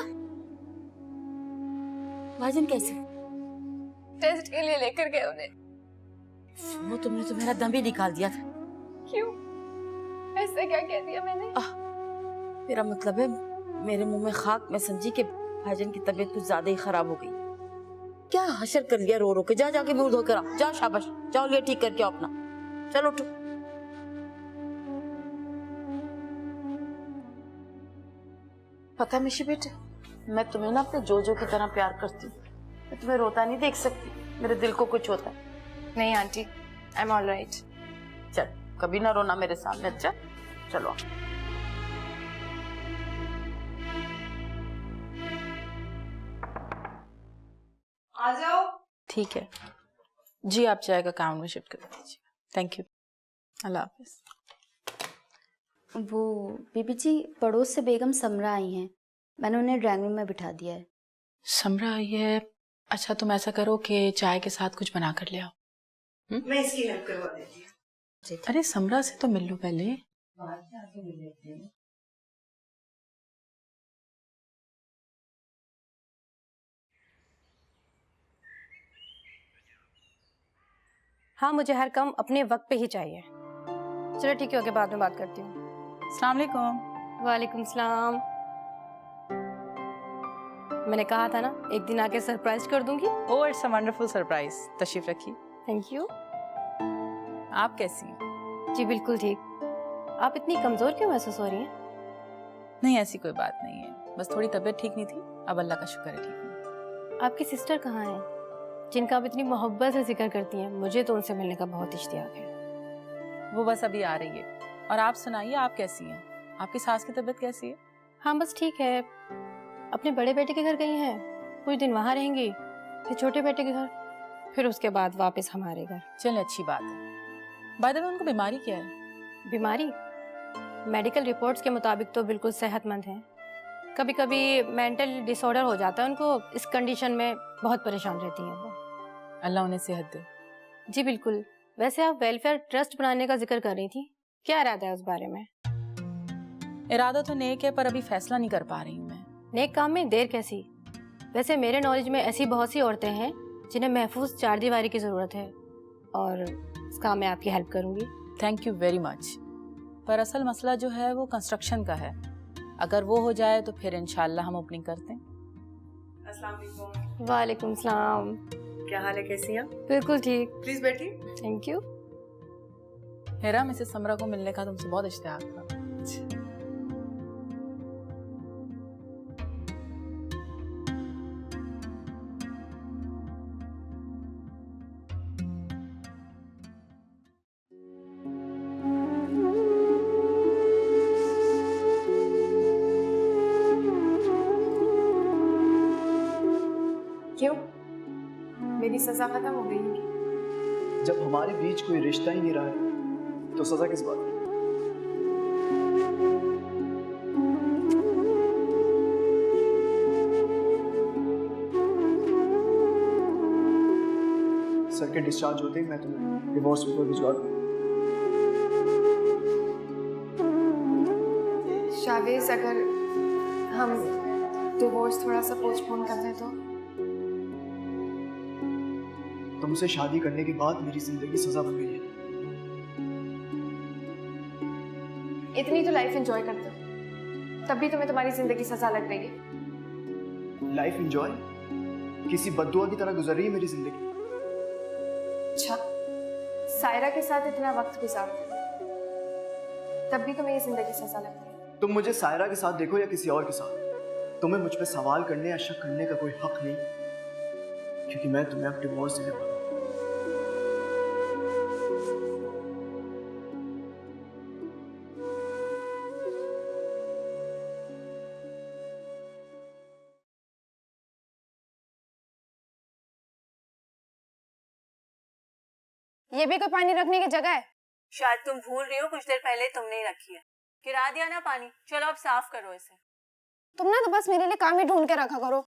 भाईजान कैसे? टेस्ट के लिए लेकर गए उन्हें। वो तुमने तो मेरा दम ही निकाल दिया था। क्यों? ऐसा क्या कह दिया मैंने? मेरा मतलब है, मेरे मुंह में खाक मैं समझी कि भाईजान की तबीयत कुछ ज्यादा ही खराब हो गई। क्या हशर कर लिया रो रो के? जा जाके मुंह धो कर आओ। जाओ, शाबाश, जाओ ये ठीक करके आओ अपना। चलो उठो। पता मिशी बेटे, मैं तुम्हें ना अपने जोजो की तरह प्यार करती हूँ। मैं तुम्हें रोता नहीं देख सकती, मेरे दिल को कुछ होता है। नहीं आंटी, आई एम ऑलराइट। चल, कभी ना रोना मेरे सामने, अच्छा? चलो। आ जाओ। ठीक है जी, आप चाय का काउंटर में शिफ्ट कर दीजिए। थैंक यू, अल्लाह हाफिज। वो बीबी जी, पड़ोस से बेगम समरा आई हैं, मैंने उन्हें ड्राइंग रूम में बिठा दिया है। समरा आई है? अच्छा, तुम ऐसा करो कि चाय के साथ कुछ बना कर ले आओ। मैं इसकी हेल्प करवा देती हूँ। अरे समरा से तो मिल लो पहले। हाँ, मुझे हर काम अपने वक्त पे ही चाहिए। चलो ठीक है, ओके, बाद में बात करती हूँ। अस्सलाम वालेकुम। वालेकुम सलाम। मैंने कहा था ना, एक दिन आके सरप्राइज कर दूंगी। ओह, इट्स अ वंडरफुल सरप्राइज। तशरीफ रखिए। Thank you. आप कैसी हैं? जी बिल्कुल ठीक। आप इतनी कमजोर क्यों महसूस हो रही हैं? नहीं, ऐसी कोई बात नहीं है, बस थोड़ी तबीयत ठीक नहीं थी। अब अल्लाह का शुक्र है ठीक हूँ। आपकी सिस्टर कहाँ हैं, जिनका आप इतनी मोहब्बत से जिक्र करती हैं? मुझे तो उनसे मिलने का बहुत इश्तियाक है। वो बस अभी आ रही है। और आप सुनाइए, आप कैसी हैं? आपकी सास की तबीयत कैसी है? हाँ बस ठीक है। अपने बड़े बेटे के घर गई हैं, कुछ दिन वहाँ रहेंगी, फिर छोटे बेटे के घर, फिर उसके बाद वापस हमारे घर। चलिए, अच्छी बात है। बाय द वे, उनको बीमारी क्या है? बीमारी मेडिकल रिपोर्ट्स के मुताबिक तो बिल्कुल सेहतमंद हैं। कभी कभी मेंटल डिसऑर्डर हो जाता है उनको, इस कंडीशन में बहुत परेशान रहती हैं वो। अल्लाह उन्हें सेहत दे। जी बिल्कुल। वैसे आप वेलफेयर ट्रस्ट बनाने का जिक्र कर रही थी, क्या इरादा है उस बारे में? इरादा तो नेक है, पर अभी फैसला नहीं कर पा रही हूँ मैं। नेक काम में देर कैसी? वैसे मेरे नॉलेज में ऐसी बहुत सी औरतें हैं जिन्हें महफूज चारदीवारी की ज़रूरत है, और इस काम में आपकी हेल्प करूँगी। Thank you very much. पर असल मसला जो है वो कंस्ट्रक्शन का है। अगर वो हो जाए तो फिर इंशाल्लाह हम ओपनिंग करते हैं। अस्सलाम वालेकुम। वालेकुम सलाम। क्या हाल है, कैसी हैं? बिल्कुल ठीक। प्लीज बैठिए। Thank you. हेरा, मिसेस समरा को मिलने का तुमसे बहुत इश्तियाक था। क्यों? मेरी सजा खत्म हो गई है? जब हमारे बीच कोई रिश्ता ही नहीं रहा है तो सजा किस बात की? सर के डिस्चार्ज होते ही मैं तुम्हें डिवोर्स पेपर भिजवा दूंगा। शावेज, अगर हम डिवोर्स थोड़ा सा पोस्टपोन कर दें तो? तुमसे शादी करने के बाद मेरी जिंदगी सजा बन गई है। इतनी तो लाइफ एंजॉय करते हो, तब भी तुम्हें तुम्हारी जिंदगी सजा लग रही है। Life enjoy? किसी बद्दुआ की तरह गुजर रही है मेरी जिंदगी। अच्छा, सायरा के साथ इतना वक्त गुजारते हो, तब भी तुम्हें ये जिंदगी सजा लग रही है। तुम मुझे सायरा के साथ देखो या किसी और के साथ, तुम्हें मुझ पे सवाल करने या शक करने का कोई हक नहीं, क्योंकि मैं तुम्हें अब डिवोर्स देने वाला हूं। ये भी कोई पानी रखने की जगह है? शायद तुम भूल रही हो, कुछ देर पहले तुमने ही रखी है। गिरा दिया ना पानी, चलो अब साफ करो इसे। तुम ना तो बस मेरे लिए काम ही ढूंढ के रखा करो।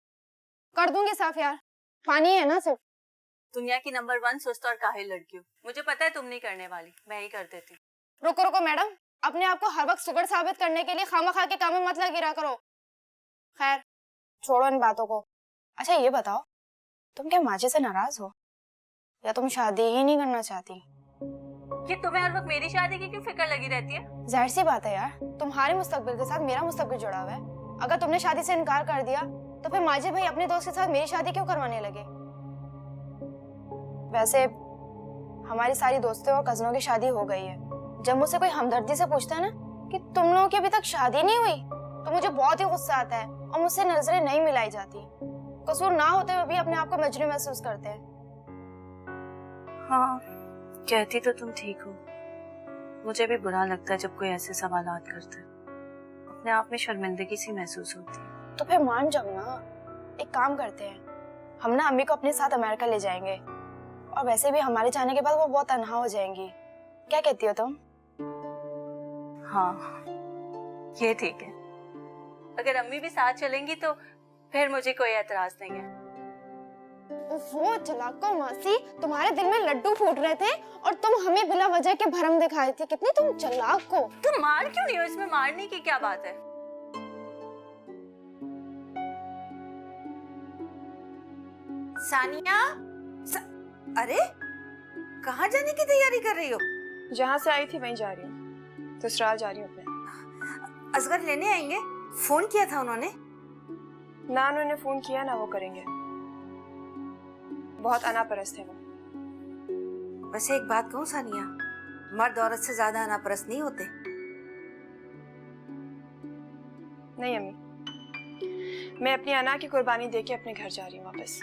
कर दूंगी साफ यार, पानी है ना सिर्फ। दुनिया की नंबर 1 सुस्त और काहिल लड़की हूँ। मुझे पता है तुम नहीं करने वाली, मैं ही कर देती हूँ। रुको रुको मैडम, अपने आप को हर वक्त सुगड़ साबित करने के लिए खामखा के काम में मत लगी करो। खैर छोड़ो इन बातों को। अच्छा ये बताओ, तुम क्या माजी से नाराज हो या तुम शादी ही नहीं करना चाहती? कि तुम्हें हर वक्त मेरी शादी की क्यों फिक्र लगी रहती है? जाहिर सी बात है यार, तुम्हारे मुस्तकबिल के साथ मेरा मुस्तकबिल जुड़ा हुआ है। अगर तुमने शादी से इनकार कर दिया तो फिर माजी भाई अपने दोस्त के साथ मेरी शादी क्यों करवाने लगे? वैसे हमारी सारी दोस्तों और कजनों की शादी हो गई है। जब मुझसे कोई हमदर्दी से पूछता है ना कि तुम लोगों की अभी तक शादी नहीं हुई, तो मुझे बहुत ही गुस्सा आता है और मुझसे नजरें नहीं मिलाई जाती। कसूर ना होते हुए भी अपने आप को मजनू महसूस करते हैं। हाँ, कहती तो तुम ठीक हो। मुझे भी बुरा लगता है जब कोई ऐसे सवालात करता है। अपने आप में शर्मिंदगी सी महसूस होती है। तो फिर मान जाओ ना, एक काम करते हैं, हम ना अम्मी को अपने साथ अमेरिका ले जाएंगे और वैसे भी हमारे जाने के बाद वो बहुत तन्हा हो जाएंगी। क्या कहती हो तुम? हाँ, ये ठीक है। अगर अम्मी भी साथ चलेंगी तो फिर मुझे कोई एतराज नहीं है। वो चलाको मासी, तुम्हारे दिल में लड्डू फूट रहे थे और तुम हमें बिना वजह के भरम दिखाई थी। कितनी तुम चालाक हो। तुम मार क्यों नहीं हो? इसमें मारने की क्या बात है? सानिया, अरे कहाँ जाने की तैयारी कर रही हो? जहाँ से आई थी वहीं जा रही हूँ, ससुराल जा रही हूँ अपने। असगर लेने आएंगे? फोन किया था उन्होंने? ना उन्होंने फोन किया ना वो करेंगे, बहुत अनापरस्त है वो। वैसे एक बात कहूँ सानिया, मर्द औरत से ज्यादा अनापरस्त नहीं होते। नहीं अम्मी, मैं अपनी अना की कुर्बानी देके अपने घर जा रही हूँ वापस।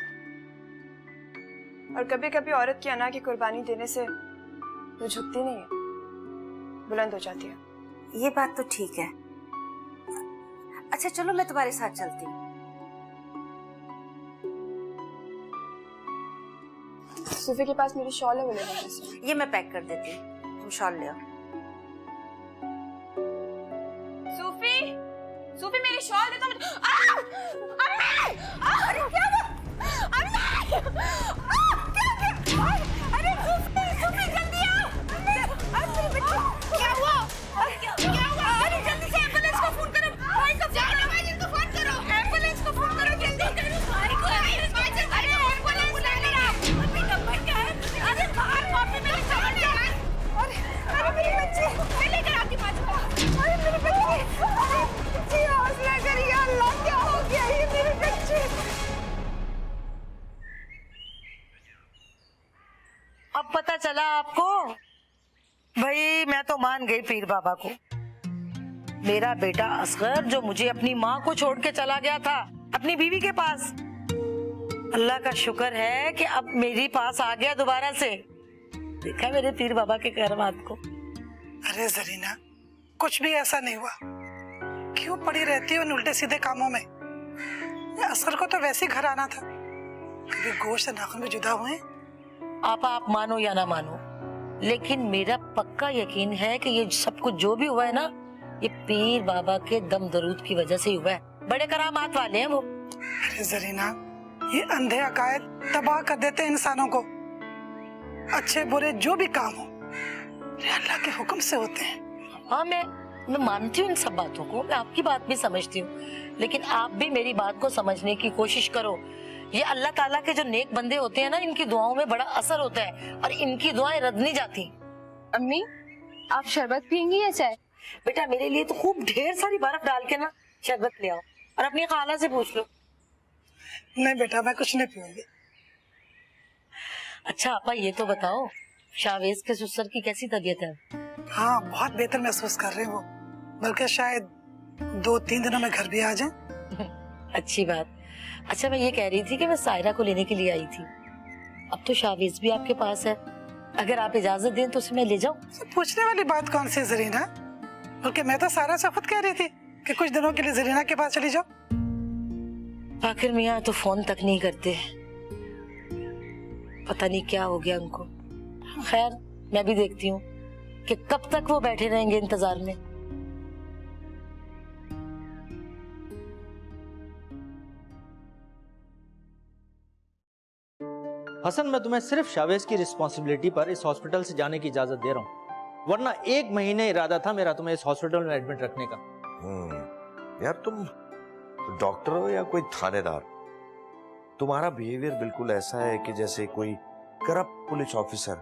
और कभी कभी औरत की अना की कुर्बानी देने से वो झुकती नहीं है, बुलंद हो जाती है। ये बात तो ठीक है। अच्छा चलो मैं तुम्हारे साथ चलती हूँ। सूफी के पास मेरी शॉल है, वो ले लो। ये मैं पैक कर देती हूँ, तुम शॉल ले आओ। सूफी, सूफी मेरी शॉल दे दो। अम्मी! अरे क्या हुआ? अम्मी! अरे सूफी, सूफी जल्दी आओ। अरे मेरी बच्ची, क्या हुआ? क्या हुआ? अरे जल्दी से एम्बुलेंस को फोन करो। भाई को फोन करो। एम्बुलेंस को फोन करो जल्दी। भाई को अरे एम्बुलेंस बुलाने आप। मम्मी नंबर क्या है? अरे बाहर कॉफी में समझ जा। अरे मेरी बच्ची, मैं लेकर आती हूँ। अरे मेरी बच्ची, हौसला करिए। अल्लाह क्या हो गया ये मेरी बच्ची? अब पता चला आपको? भाई मैं तो मान गई पीर बाबा को। मेरा बेटा असगर जो मुझे अपनी माँ को छोड़ के चला गया था अपनी बीवी के पास, अल्लाह का शुक्र है कि अब मेरे पास आ गया दोबारा से। देखा मेरे पीर बाबा के करमात को। अरे जरीना, कुछ भी ऐसा नहीं हुआ। क्यों पड़ी रहती हो उन उल्टे सीधे कामों में? असगर को तो वैसे ही घर आना था। कभी गोश्त से नाखून भी जुदा हुए। आप मानो या ना मानो, लेकिन मेरा पक्का यकीन है कि ये सब कुछ जो भी हुआ है ना, ये पीर बाबा के दम दरूद की वजह से ही हुआ है। बड़े करामात वाले हैं वो। अरे जरीना, ये अंधे अकायद तबाह कर देते हैं इंसानों को। अच्छे बुरे जो भी काम हो अल्लाह के हुक्म से होते हैं। हाँ, मैं मानती हूँ इन सब बातों को, मैं आपकी बात भी समझती हूँ, लेकिन आप भी मेरी बात को समझने की कोशिश करो। ये अल्लाह ताला के जो नेक बंदे होते हैं ना, इनकी दुआओं में बड़ा असर होता है और इनकी दुआएं रद्द नहीं जाती। अम्मी, आप शरबत पियेंगी या चाय? बेटा मेरे लिए तो खूब ढेर सारी बर्फ डाल के ना शरबत ले आओ और अपनी खाला से पूछ लो। नहीं बेटा, मैं कुछ नहीं पीऊंगी। अच्छा आपा ये तो बताओ, शावेज के ससुर की कैसी तबीयत है? हाँ, बहुत बेहतर महसूस कर रहे हैं वो, बल्कि शायद 2-3 दिनों में घर भी आ जाए। अच्छी बात। अच्छा मैं ये कह रही थी कि मैं सायरा को लेने के लिए आई थी। अब तो शावेज भी आपके पास है, अगर आप इजाजत दें तो उसे मैं ले जाऊं। पूछने वाली बात कौन सी जरीना? बल्कि मैं तो सारा से खुद कह रही थी कि कुछ दिनों के लिए जरीना के पास चली जाओ। आखिर मियाँ तो फोन तक नहीं करते, पता नहीं क्या हो गया उनको। खैर मैं भी देखती हूँ कि कब तक वो बैठे रहेंगे इंतजार में। हसन, मैं तुम्हें सिर्फ शावेज की रिस्पॉन्सिबिलिटी पर इस हॉस्पिटल से जाने की इजाजत दे रहा हूँ, वरना 1 महीने इरादा था मेरा तुम्हें इस हॉस्पिटल में एडमिट रखने का। यार तुम डॉक्टर हो या कोई थानेदार? तुम्हारा बिहेवियर बिल्कुल ऐसा है कि जैसे कोई करप्ट पुलिस ऑफिसर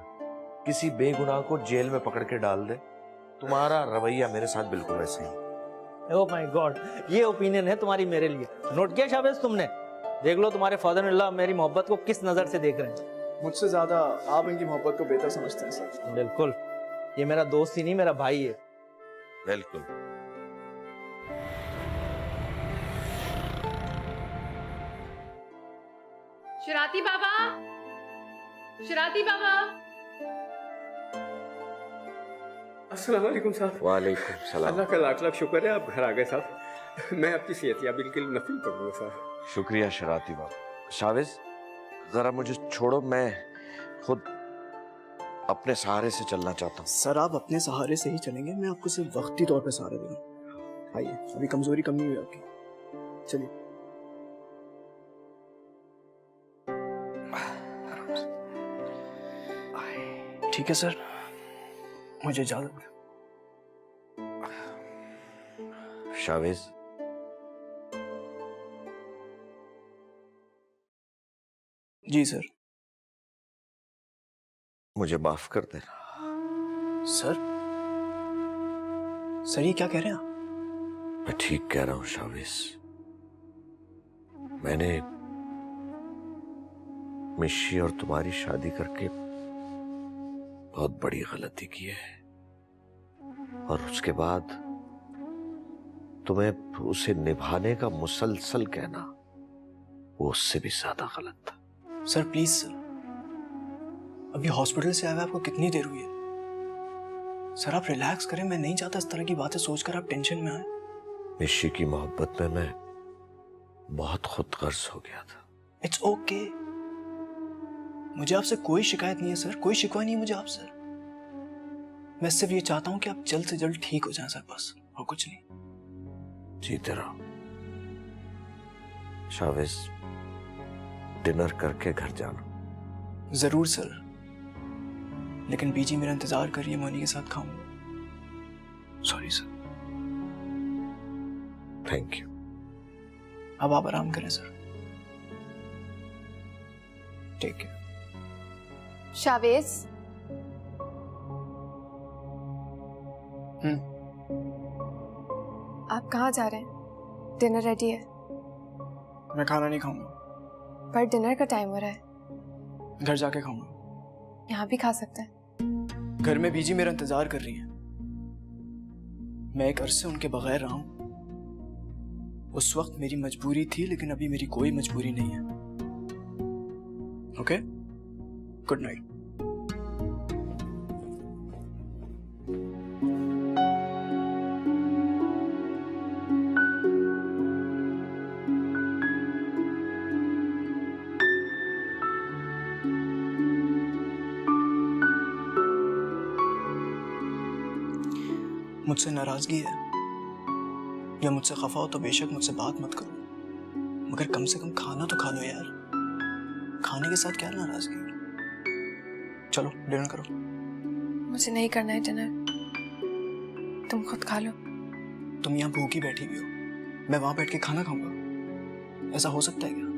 किसी बेगुनाह को जेल में पकड़ के डाल दे। तुम्हारा रवैया मेरे साथ बिल्कुल वैसे ही। ओह माय गॉड, ये ओपिनियन है तुम्हारी मेरे लिए। नोट किया शावेज तुमने? देख लो तुम्हारे फादर इन लॉ मेरी मोहब्बत को किस नजर से देख रहे हैं। मुझसे ज्यादा आप इनकी मोहब्बत को बेहतर समझते हैं सर। बिल्कुल, ये मेरा दोस्त ही नहीं, मेरा भाई है। बिल्कुल। शराती बाबा, शराती बाबा। अस्सलाम वालेकुम साहब। वालेकुम सलाम। अल्लाह का लाख लाख शुक्र है आप घर आ गए साहब। मैं आपकी सेहतियाबी के लिए नफील करूंगा साहब। शुक्रिया शराती बाबा। शावेज जरा मुझे छोड़ो, मैं खुद अपने सहारे से चलना चाहता हूँ। सर आप अपने सहारे से ही चलेंगे, मैं आपको सिर्फ वक्ती तौर पे सहारा दे रहा हूँ। आइए, अभी कमजोरी कम नहीं हुई आपकी, चलिए। ठीक है सर, मुझे इजाजत। शावेज, जी सर। मुझे माफ कर देना। सर ये क्या कह रहे हैं आप? मैं ठीक कह रहा हूं शावेज। मैंने मिशी और तुम्हारी शादी करके बहुत बड़ी गलती की है, और उसके बाद तुम्हें उसे निभाने का मुसलसल कहना वो उससे भी ज्यादा गलत था। सर प्लीज सर, अभी हॉस्पिटल से आए हुए आपको कितनी देर हुई है? सर आप रिलैक्स करें, मैं नहीं चाहता इस तरह की बातें सोचकर आप टेंशन में आए। मिशी की मोहब्बत में मैं बहुत खुदगर्ज हो गया था। इट्स ओके, मुझे आपसे कोई शिकायत नहीं है सर, कोई शिकवा नहीं है मुझे आपसे। मैं सिर्फ ये चाहता हूं कि आप जल्द से जल्द ठीक हो जाएं सर, बस, और कुछ नहीं। जीते रहो शावेज। डिनर करके घर जाना। जरूर सर, लेकिन बीजी मेरा इंतजार कर रही है, मैं उन्हीं के साथ खाऊंगा। Sorry sir. Thank you. अब आप आराम करें सर। Take care. शावेज, आप कहाँ जा रहे हैं? डिनर रेडी है। मैं खाना नहीं खाऊंगा। पर डिनर का टाइम हो रहा है। घर जाके खाऊंगा। यहाँ भी खा सकते हैं। घर में बीजी मेरा इंतजार कर रही है। मैं एक अरसे उनके बगैर रहा हूं। उस वक्त मेरी मजबूरी थी, लेकिन अभी मेरी कोई मजबूरी नहीं है। Okay, good night. मुझसे नाराजगी है या मुझसे खफा हो तो बेशक मुझसे बात मत करो, मगर कम से कम खाना तो खा लो यार। खाने के साथ क्या नाराजगी? चलो डिनर करो। मुझे नहीं करना है डिनर, तुम खुद खा लो। तुम यहाँ भूखी बैठी हुई हो, मैं वहां बैठ के खाना खाऊंगा? ऐसा हो सकता है क्या?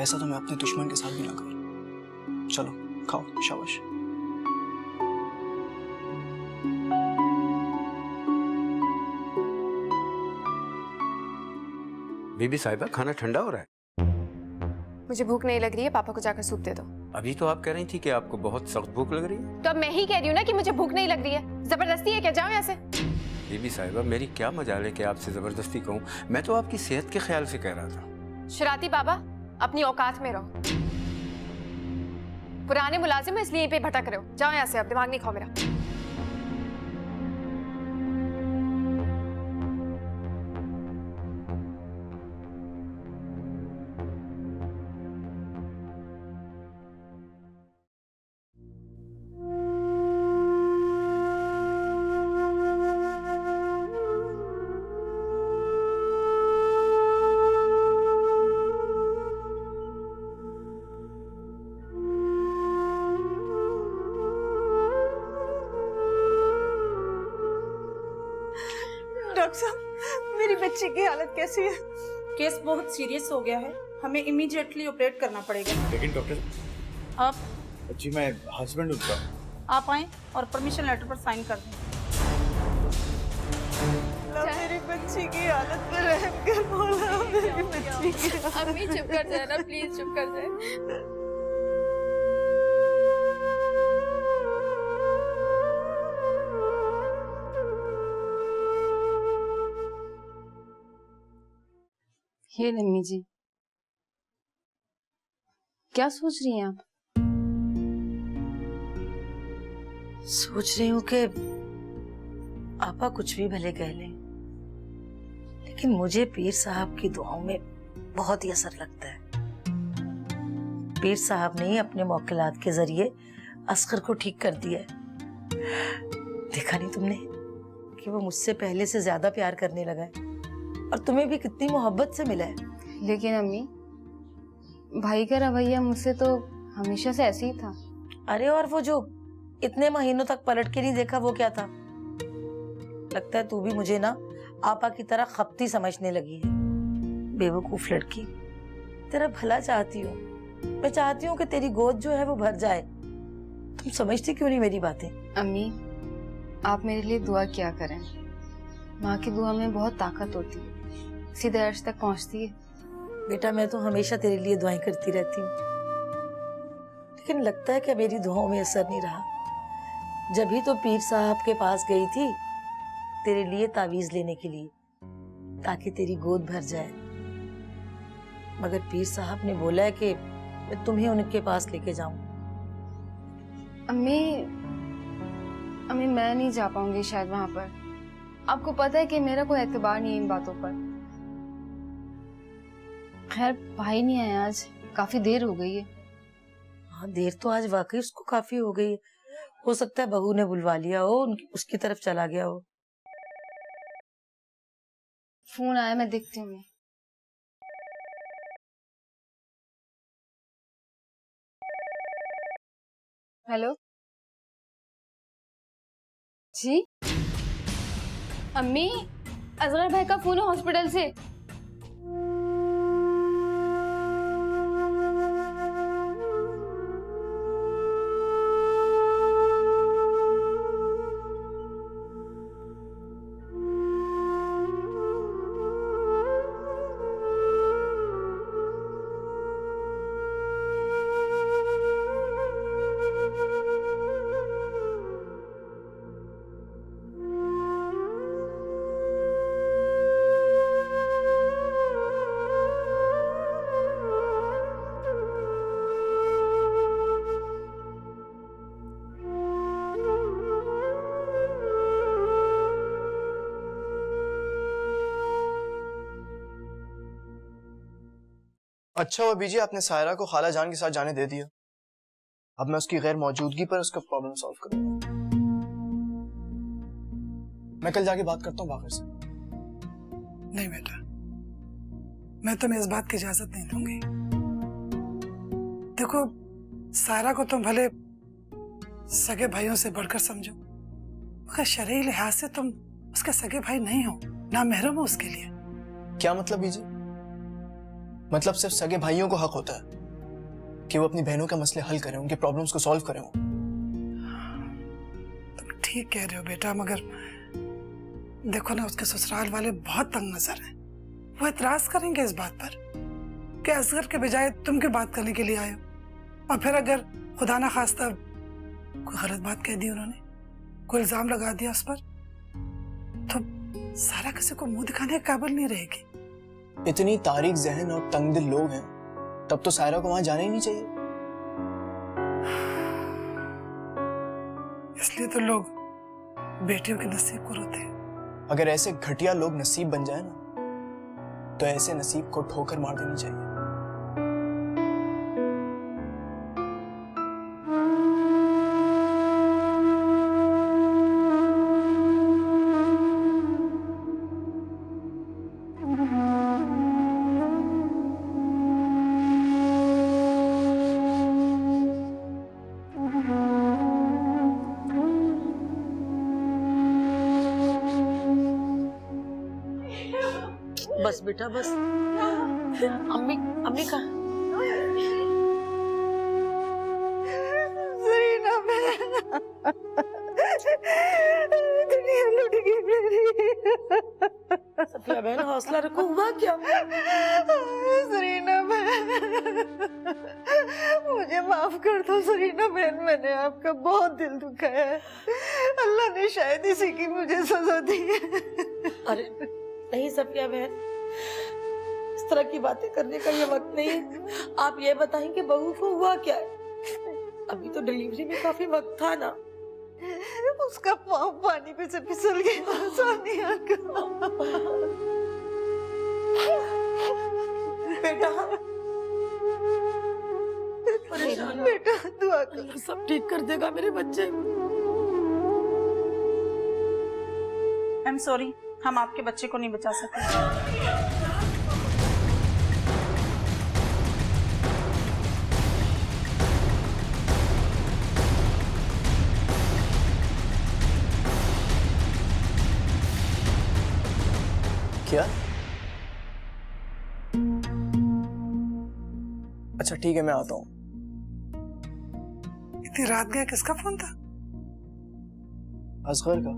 ऐसा तो मैं अपने दुश्मन के साथ भी ना करूं। चलो खाओ, शाबाश। बीबी साहिबा, खाना ठंडा हो रहा है। मुझे भूख नहीं लग रही है, पापा को जाकर सूप दे दो। अभी तो आप कह रही थी कि आपको बहुत सख्त भूख लग रही है। तो अब मैं ही कह रही हूँ ना कि मुझे भूख नहीं लग रही है। जबरदस्ती है क्या? जाओ यहाँ से। बीबी साहिबा, मेरी क्या मजाल है कि आपसे जबरदस्ती कहूँ? मैं तो आपकी सेहत के ख्याल से कह रहा था। शराती बाबा, अपनी औकात में रहो। पुराने मुलाजिम हो इसलिए यहीं पे भटक रहे हो। जाओ यहाँ से, अब दिमाग नहीं खाओ मेरा। डॉक्टर साहब, मेरी बच्ची की हालत कैसी है? केस बहुत सीरियस हो गया है, हमें इमीडिएटली ऑपरेट करना पड़ेगा। लेकिन डॉक्टर आप जी, मैं हस्बैंड उनका। आप आए और परमिशन लेटर पर साइन कर दें। मेरी बच्ची की हालत पर रहम कर मौला, मेरी बच्ची की। अम्मी चुप कर जाए ना, प्लीज चुप कर जाए। ये लम्मी जी, क्या सोच रही हैं आप? सोच रही हूँ कि आपा कुछ भी भले कह लें, लेकिन मुझे पीर साहब की दुआओं में बहुत ही असर लगता है। पीर साहब ने अपने मौकिलात के जरिए असगर को ठीक कर दिया है। देखा नहीं तुमने कि वो मुझसे पहले से ज्यादा प्यार करने लगा है, और तुम्हें भी कितनी मोहब्बत से मिला है। लेकिन अम्मी, भाई का रवैया मुझसे तो हमेशा से ऐसे ही था। अरे और वो जो इतने महीनों तक पलट के नहीं देखा, वो क्या था? लगता है तू भी मुझे ना आपा की तरह खपती समझने लगी है। बेवकूफ लड़की, तेरा भला चाहती हूँ, मैं चाहती हूँ कि तेरी गोद जो है वो भर जाए। तुम समझती क्यों नहीं मेरी बातें? अम्मी, आप मेरे लिए दुआ किया करें। माँ की दुआ में बहुत ताकत होती है, सीधे अर्श तक पहुँचती है। बेटा, मैं तो हमेशा तेरे लिए दुआएं करती रहती हूँ, लेकिन लगता है कि मेरी दुआओं में असर नहीं रहा। जब ही तो पीर साहब के पास गई थी तेरे लिए तावीज लेने के लिए, ताकि तेरी गोद भर जाए, मगर पीर साहब ने बोला है कि मैं तुम्हें उनके पास लेके जाऊं। अम्मी, मैं नहीं जा पाऊंगी शायद वहां पर। आपको पता है कि मेरा कोई एतबार नहीं है इन बातों पर। खैर, भाई नहीं आया आज, काफी देर हो गई है। हाँ, देर तो आज वाकई उसको काफी हो गई है। हो सकता है बहू ने बुलवा लिया हो, उसकी तरफ चला गया हो। फोन आया, मैं देखती हूँ। हेलो जी, अम्मी, असगर भाई का फोन है हॉस्पिटल से। अच्छा हुआ बीजी आपने सायरा को खाला जान के साथ जाने दे दिया। अब मैं उसकी गैर मौजूदगी पर उसका प्रॉब्लम सॉल्व करूंगा। मैं कल जाके बात करता हूँ बाकर से। नहीं बेटा, मैं तुम्हें इस बात की इजाजत नहीं दूंगी। देखो, सायरा को तुम भले सगे भाइयों से बढ़कर समझो, मगर शरई लिहाज से तुम उसके सगे भाई नहीं हो, ना महरम हो उसके लिए। क्या मतलब बीजी? मतलब सिर्फ सगे भाइयों को हक होता है कि वो अपनी बहनों के मसले हल करें, उनके प्रॉब्लम्स को सॉल्व करें। तुम ठीक कह रहे हो बेटा, मगर देखो ना, उसके ससुराल वाले बहुत तंग नजर हैं। वो एतराज करेंगे इस बात पर कि असगर के बजाय तुम क्यों बात करने के लिए आए हो, और फिर अगर खुदा ना खास्ता कोई गलत बात कह दी उन्होंने, कोई इल्जाम लगा दिया उस पर, तो सारा किसी को मुंह दिखाने के काबिल नहीं रहेगी। इतनी तारीख जहन और तंग दिल लोग हैं, तब तो सायरा को वहां जाना ही नहीं चाहिए। इसलिए तो लोग बेटियों के नसीब को रोते हैं। अगर ऐसे घटिया लोग नसीब बन जाए ना, तो ऐसे नसीब को ठोकर मार देनी चाहिए। बस बेटा बस। अम्मी अम्मी कहाँ? जरीना दुनिया लुट गई मेरी। सफिया बहन हौसला रखो, हुआ क्या? जरीना बहन मुझे माफ कर दो जरीना बहन, मैंने आपका बहुत दिल दुखाया है। अल्लाह ने शायद इसी की मुझे सजा दी है। अरे नहीं सफिया बहन, इस तरह की बातें करने का ये वक्त नहीं है। आप ये बताएं कि बहू को हुआ क्या है? अभी तो डिलीवरी में काफी वक्त था ना। उसका पाँव पानी पे से फिसल गया सानिया का। बेटा बेटा दुआ कर, सब ठीक कर देगा मेरे बच्चे। आई एम सॉरी, हम आपके बच्चे को नहीं बचा सकते। क्या? अच्छा ठीक है, मैं आता हूँ। इतनी रात गया, किसका फोन था? असगर का।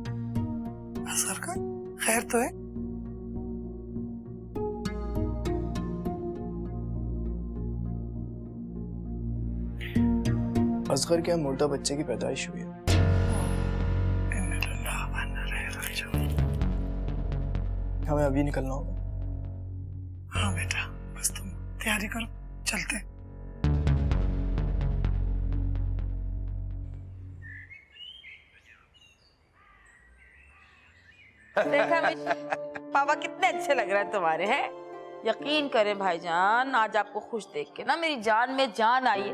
असगर का? खैर तो है? असगर के यहाँ मुर्दा बच्चे की पैदाइश हुई है। हमें अभी निकलना होगा। हाँ बेटा, बस तुम तैयारी करो, चलते हैं। देखा पापा कितने अच्छे लग रहे हैं तुम्हारे, हैं? यकीन करें भाईजान, आज आपको खुश देख के ना मेरी जान में जान आई है,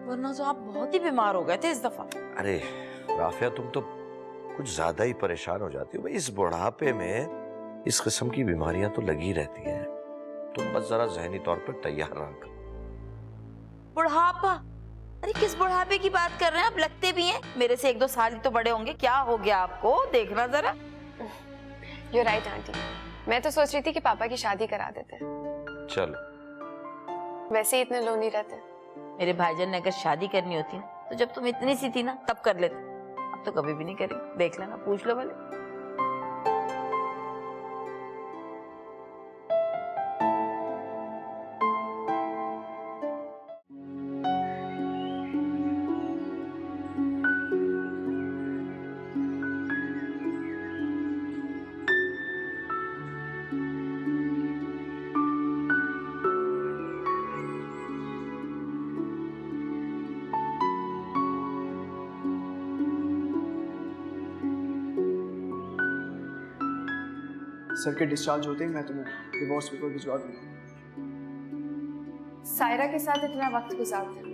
वरना तो आप बहुत ही बीमार हो गए थे इस दफा। अरे राफिया, तुम तो कुछ ज्यादा ही परेशान हो जाती हो भाई। इस बुढ़ापे में इस किस्म की बीमारियां तो लगी रहती हैं। तुम बस जरा जहनी तौर पर तैयार रहा करो। बुढ़ापा? अरे किस बुढ़ापे की बात कर रहे हैं आप? लगते भी हैं मेरे से 1-2 साल ही तो बड़े होंगे। क्या हो गया आपको, देखना जरा। You're right, aunty. मैं तो सोच रही थी कि पापा की शादी करा देते। चलो, वैसे ही इतने लो नहीं रहते। मेरे भाईजान ने अगर शादी करनी होती ना तो जब तुम इतनी सी थी ना तब कर लेते, अब तो कभी भी नहीं करेंगे। देख लेना, पूछ लो भले। सर के डिस्चार्ज होते ही मैं तुम्हें डिवोर्स पेपर भिजवा दूंगा। सायरा के साथ इतना वक्त गुजारते हो,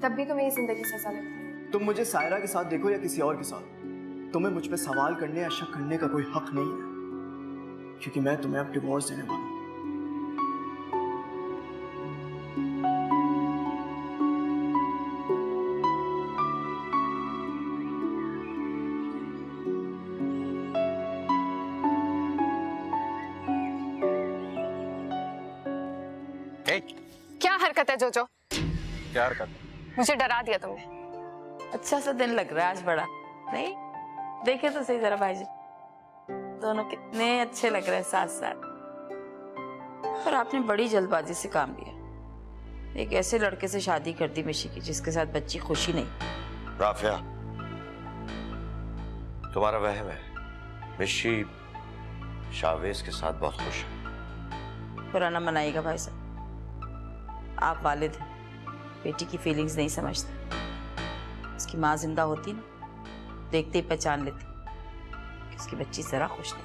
तब भी तुम्हें ये जिंदगी सजा लगती है। तुम मुझे सायरा के साथ देखो या किसी और के साथ, तुम्हें मुझ पे सवाल करने या शक करने का कोई हक नहीं है, क्योंकि मैं तुम्हें अब डिवोर्स देने वाला हूँ। क्या हरकत है जोजो? क्या हरकत? मुझे डरा दिया तुमने। अच्छा सा दिन लग रहा है आज बड़ा, नहीं? देखे तो सही जरा भाईजी, दोनों कितने अच्छे लग रहे हैं साथ साथ। पर आपने बड़ी जल्दबाजी से काम लिया। एक ऐसे लड़के से शादी कर दी मिशी की जिसके साथ बच्ची खुशी नहीं। राफिया, तुम्हारा वहम है। मिशी शावेज के साथ बहुत खुश है। पुराना मनाएगा भाई साहब, आप वालिद हैं, बेटी की फीलिंग्स नहीं समझते। उसकी माँ जिंदा होती ना, देखते ही पहचान लेती कि उसकी बच्ची जरा खुश नहीं।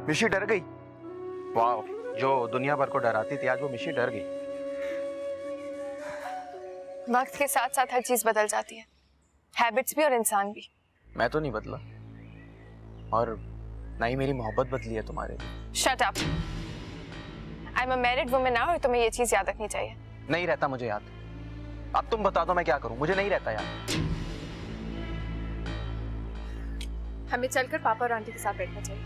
मिशी डर गई। वाह, जो दुनिया भर को डराती थी आज वो मिशी डर गई। वक्त के साथ साथ हर चीज बदल जाती है, हैबिट्स भी और इंसान भी। मैं तो नहीं बदला, और ना ही मेरी मोहब्बत बदली है तुम्हारे लिए। Shut up. I am a married woman now और तुम्हें ये चीज याद रखनी चाहिए। नहीं रहता मुझे याद। अब तुम बता दो मैं क्या करूं, मुझे नहीं रहता याद। हमें चलकर पापा और आंटी के साथ बैठना चाहिए।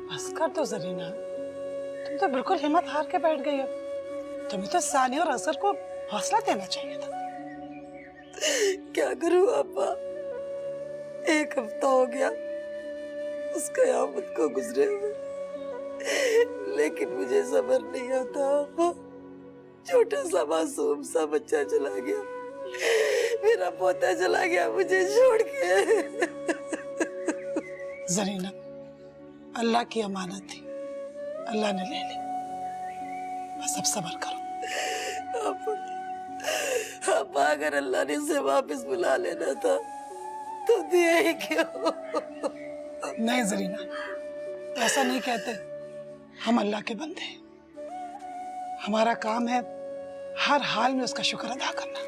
बस कर दो जरीना, तुम तो बिल्कुल हिम्मत हार के बैठ गई हो। तुम्हें तो सानी और असर को हौसला देना चाहिए था। क्या करूं पापा, 1 हफ्ता हो गया उस कयामत को गुजरे हुए, लेकिन मुझे सब्र नहीं आता पापा। छोटा सा मासूम सा बच्चा चला गया, मेरा पोता चला गया मुझे छोड़ के। जरीना, अल्लाह की अमानत थी, अल्लाह ने ले ली। बस अब सब्र करो। पापा अगर अल्लाह ने इसे वापस बुला लेना था तो दिया ही क्यों? नहीं जरीना, ऐसा नहीं कहते। हम अल्लाह के बंदे हैं। हमारा काम है हर हाल में उसका शुक्र अदा करना।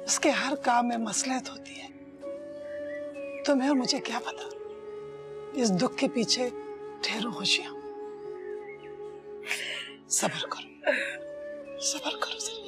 उसके हर काम में मसलहत होती है। तुम्हें और मुझे क्या पता, इस दुख के पीछे ढेरों खुशियां। सब्र करो, सब्र करो जरा।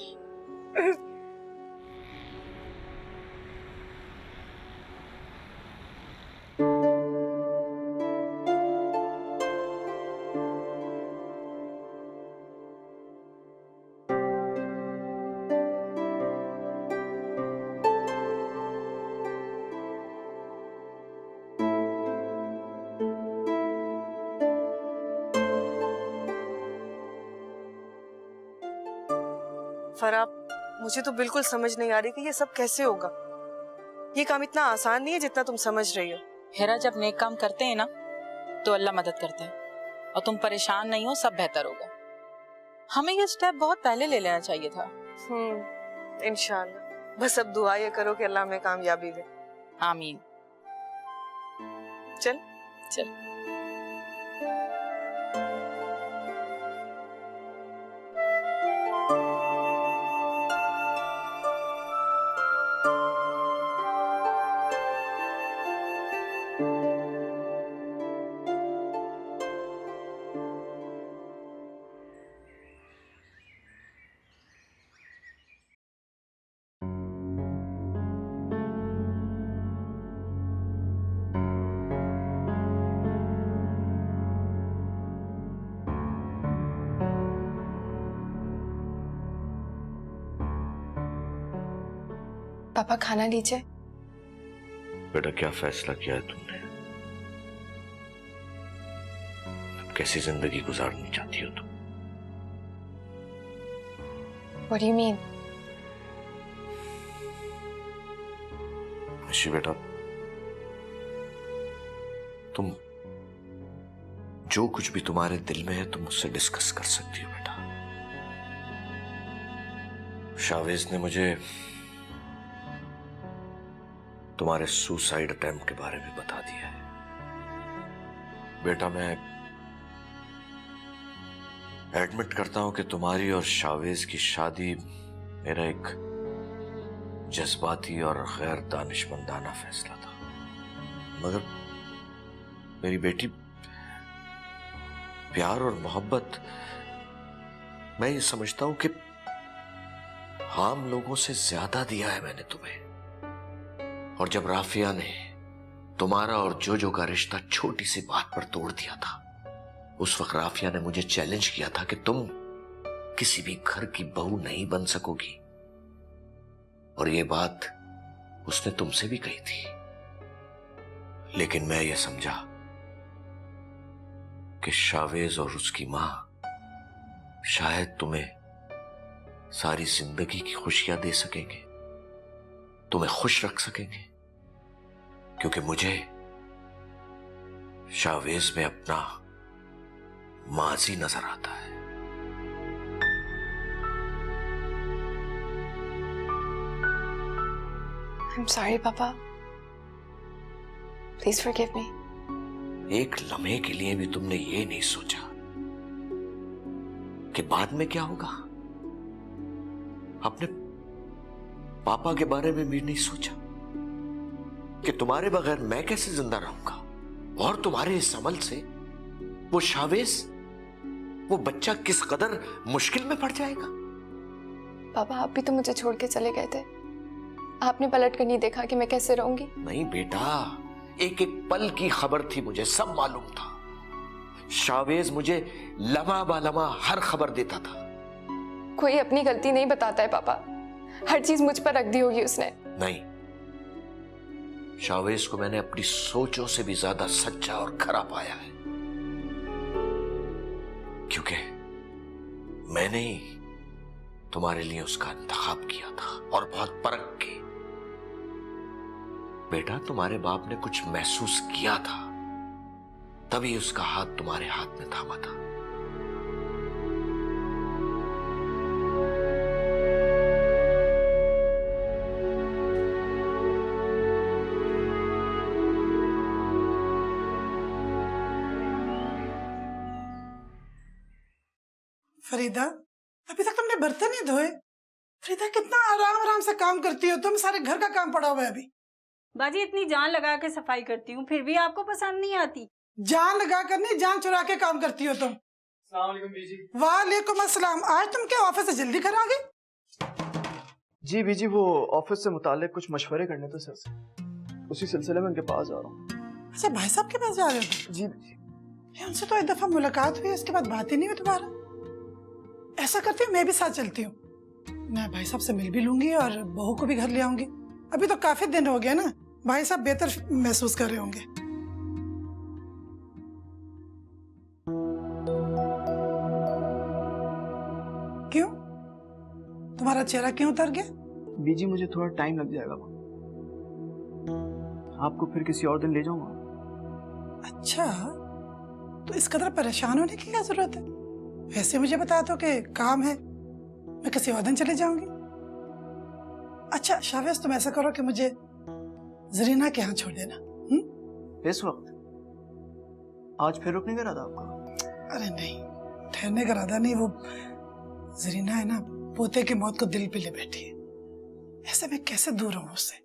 फराब, मुझे तो बिल्कुल समझ नहीं आ रही कि ये सब कैसे होगा। ये काम इतना आसान नहीं है जितना तुम समझ रही हो। हेरा, जब नेक काम करते हैं ना तो अल्लाह मदद करता है। और तुम परेशान नहीं हो, सब बेहतर होगा। हमें ये स्टेप बहुत पहले ले लेना चाहिए था। इंशाल्लाह। बस अब दुआ ये करो कि अल्लाह हमें कामयाबी दे। आमीन। चल चल। पापा खाना लीजिए। बेटा, क्या फैसला किया है तुमने? कैसी जिंदगी गुजारनी चाहती हो तुम? What do you mean? Nishi बेटा, तुम जो कुछ भी तुम्हारे दिल में है तुम मुझसे डिस्कस कर सकती हो बेटा। शावेज ने मुझे तुम्हारे सुसाइड अटेम्प्ट के बारे में बता दिया है। बेटा, मैं एडमिट करता हूं कि तुम्हारी और शावेज की शादी मेरा एक जज्बाती और गैर दानिशमंदाना फैसला था। मगर मेरी बेटी, प्यार और मोहब्बत, मैं ये समझता हूं कि आम लोगों से ज्यादा दिया है मैंने तुम्हें। और जब राफिया ने तुम्हारा और जोजो का रिश्ता छोटी सी बात पर तोड़ दिया था, उस वक्त राफिया ने मुझे चैलेंज किया था कि तुम किसी भी घर की बहू नहीं बन सकोगी। और ये बात उसने तुमसे भी कही थी। लेकिन मैं ये समझा कि शावेज और उसकी मां शायद तुम्हें सारी जिंदगी की खुशियां दे सकेंगे, तुम्हें खुश रख सकेंगे, क्योंकि मुझे शावेज में अपना माजी नजर आता है। I'm sorry, पापा। Please forgive me. एक लम्हे के लिए भी तुमने ये नहीं सोचा कि बाद में क्या होगा। अपने पापा के बारे में भी नहीं सोचा कि तुम्हारे बगैर मैं कैसे जिंदा रहूंगा, और तुम्हारे इस अमल से वो शावेज, वो बच्चा किस कदर मुश्किल में पड़ जाएगा। पापा आप भी तो मुझे छोड़ के चले गए थे, आपने पलट कर नहीं देखा कि मैं कैसे रहूंगी? नहीं बेटा, एक एक पल की खबर थी मुझे, सब मालूम था। शावेज मुझे लम्हा बालम्हा हर खबर देता था। कोई अपनी गलती नहीं बताता है पापा, हर चीज मुझ पर रख दी होगी उसने। नहीं, शावेज को मैंने अपनी सोचों से भी ज्यादा सच्चा और खरा पाया है, क्योंकि मैंने ही तुम्हारे लिए उसका इंतखाब किया था, और बहुत परख के। बेटा, तुम्हारे बाप ने कुछ महसूस किया था, तभी उसका हाथ तुम्हारे हाथ में थामा था। फरीदा, अभी तक तुमने बर्तन नहीं धोए? फरीदा, कितना आराम आराम से काम करती हो तुम, सारे घर का काम पड़ा हुआ है अभी। बाजी इतनी जान लगा के सफाई करती हूँ, फिर भी आपको पसंद नहीं आती। जान लगा कर नहीं, जान चुरा के काम करती हो तुम। वालेकुम अस्सलाम। आज तुम क्या ऑफिस से जल्दी घर आ गए? जी बीजी, वो ऑफिस से मुताल्लिक कुछ मशवरे करने थे सर से, उसी सिलसिले में उनके पास जा रहा हूँ। अच्छा, भाई साहब के पास जा रहे हो? जी। उनसे तो एक दफा मुलाकात हुई, उसके बाद बात ही नहीं हुई तुम्हारा। ऐसा करती हूँ, मैं भी साथ चलती हूँ, मैं भाई साहब से मिल भी लूंगी और बहू को भी घर ले आऊंगी। अभी तो काफी दिन हो गया ना, भाई साहब बेहतर महसूस कर रहे होंगे। क्यों, तुम्हारा चेहरा क्यों उतर गया? बीजी, मुझे थोड़ा टाइम लग जाएगा, आपको फिर किसी और दिन ले जाऊंगा। अच्छा, तो इस कदर परेशान होने की क्या जरूरत है? वैसे मुझे बता दो कि काम है, मैं किसी और दिन चले जाऊंगी। अच्छा शावेज, तुम ऐसा करो कि मुझे जरीना के यहाँ छोड़ देना। इस वक्त? आज फिर रुकने का इरादा आपका? अरे नहीं, ठहरने का इरादा नहीं। वो जरीना है ना, पोते की मौत को दिल पे ले बैठी है, ऐसे मैं कैसे दूर हूँ उससे?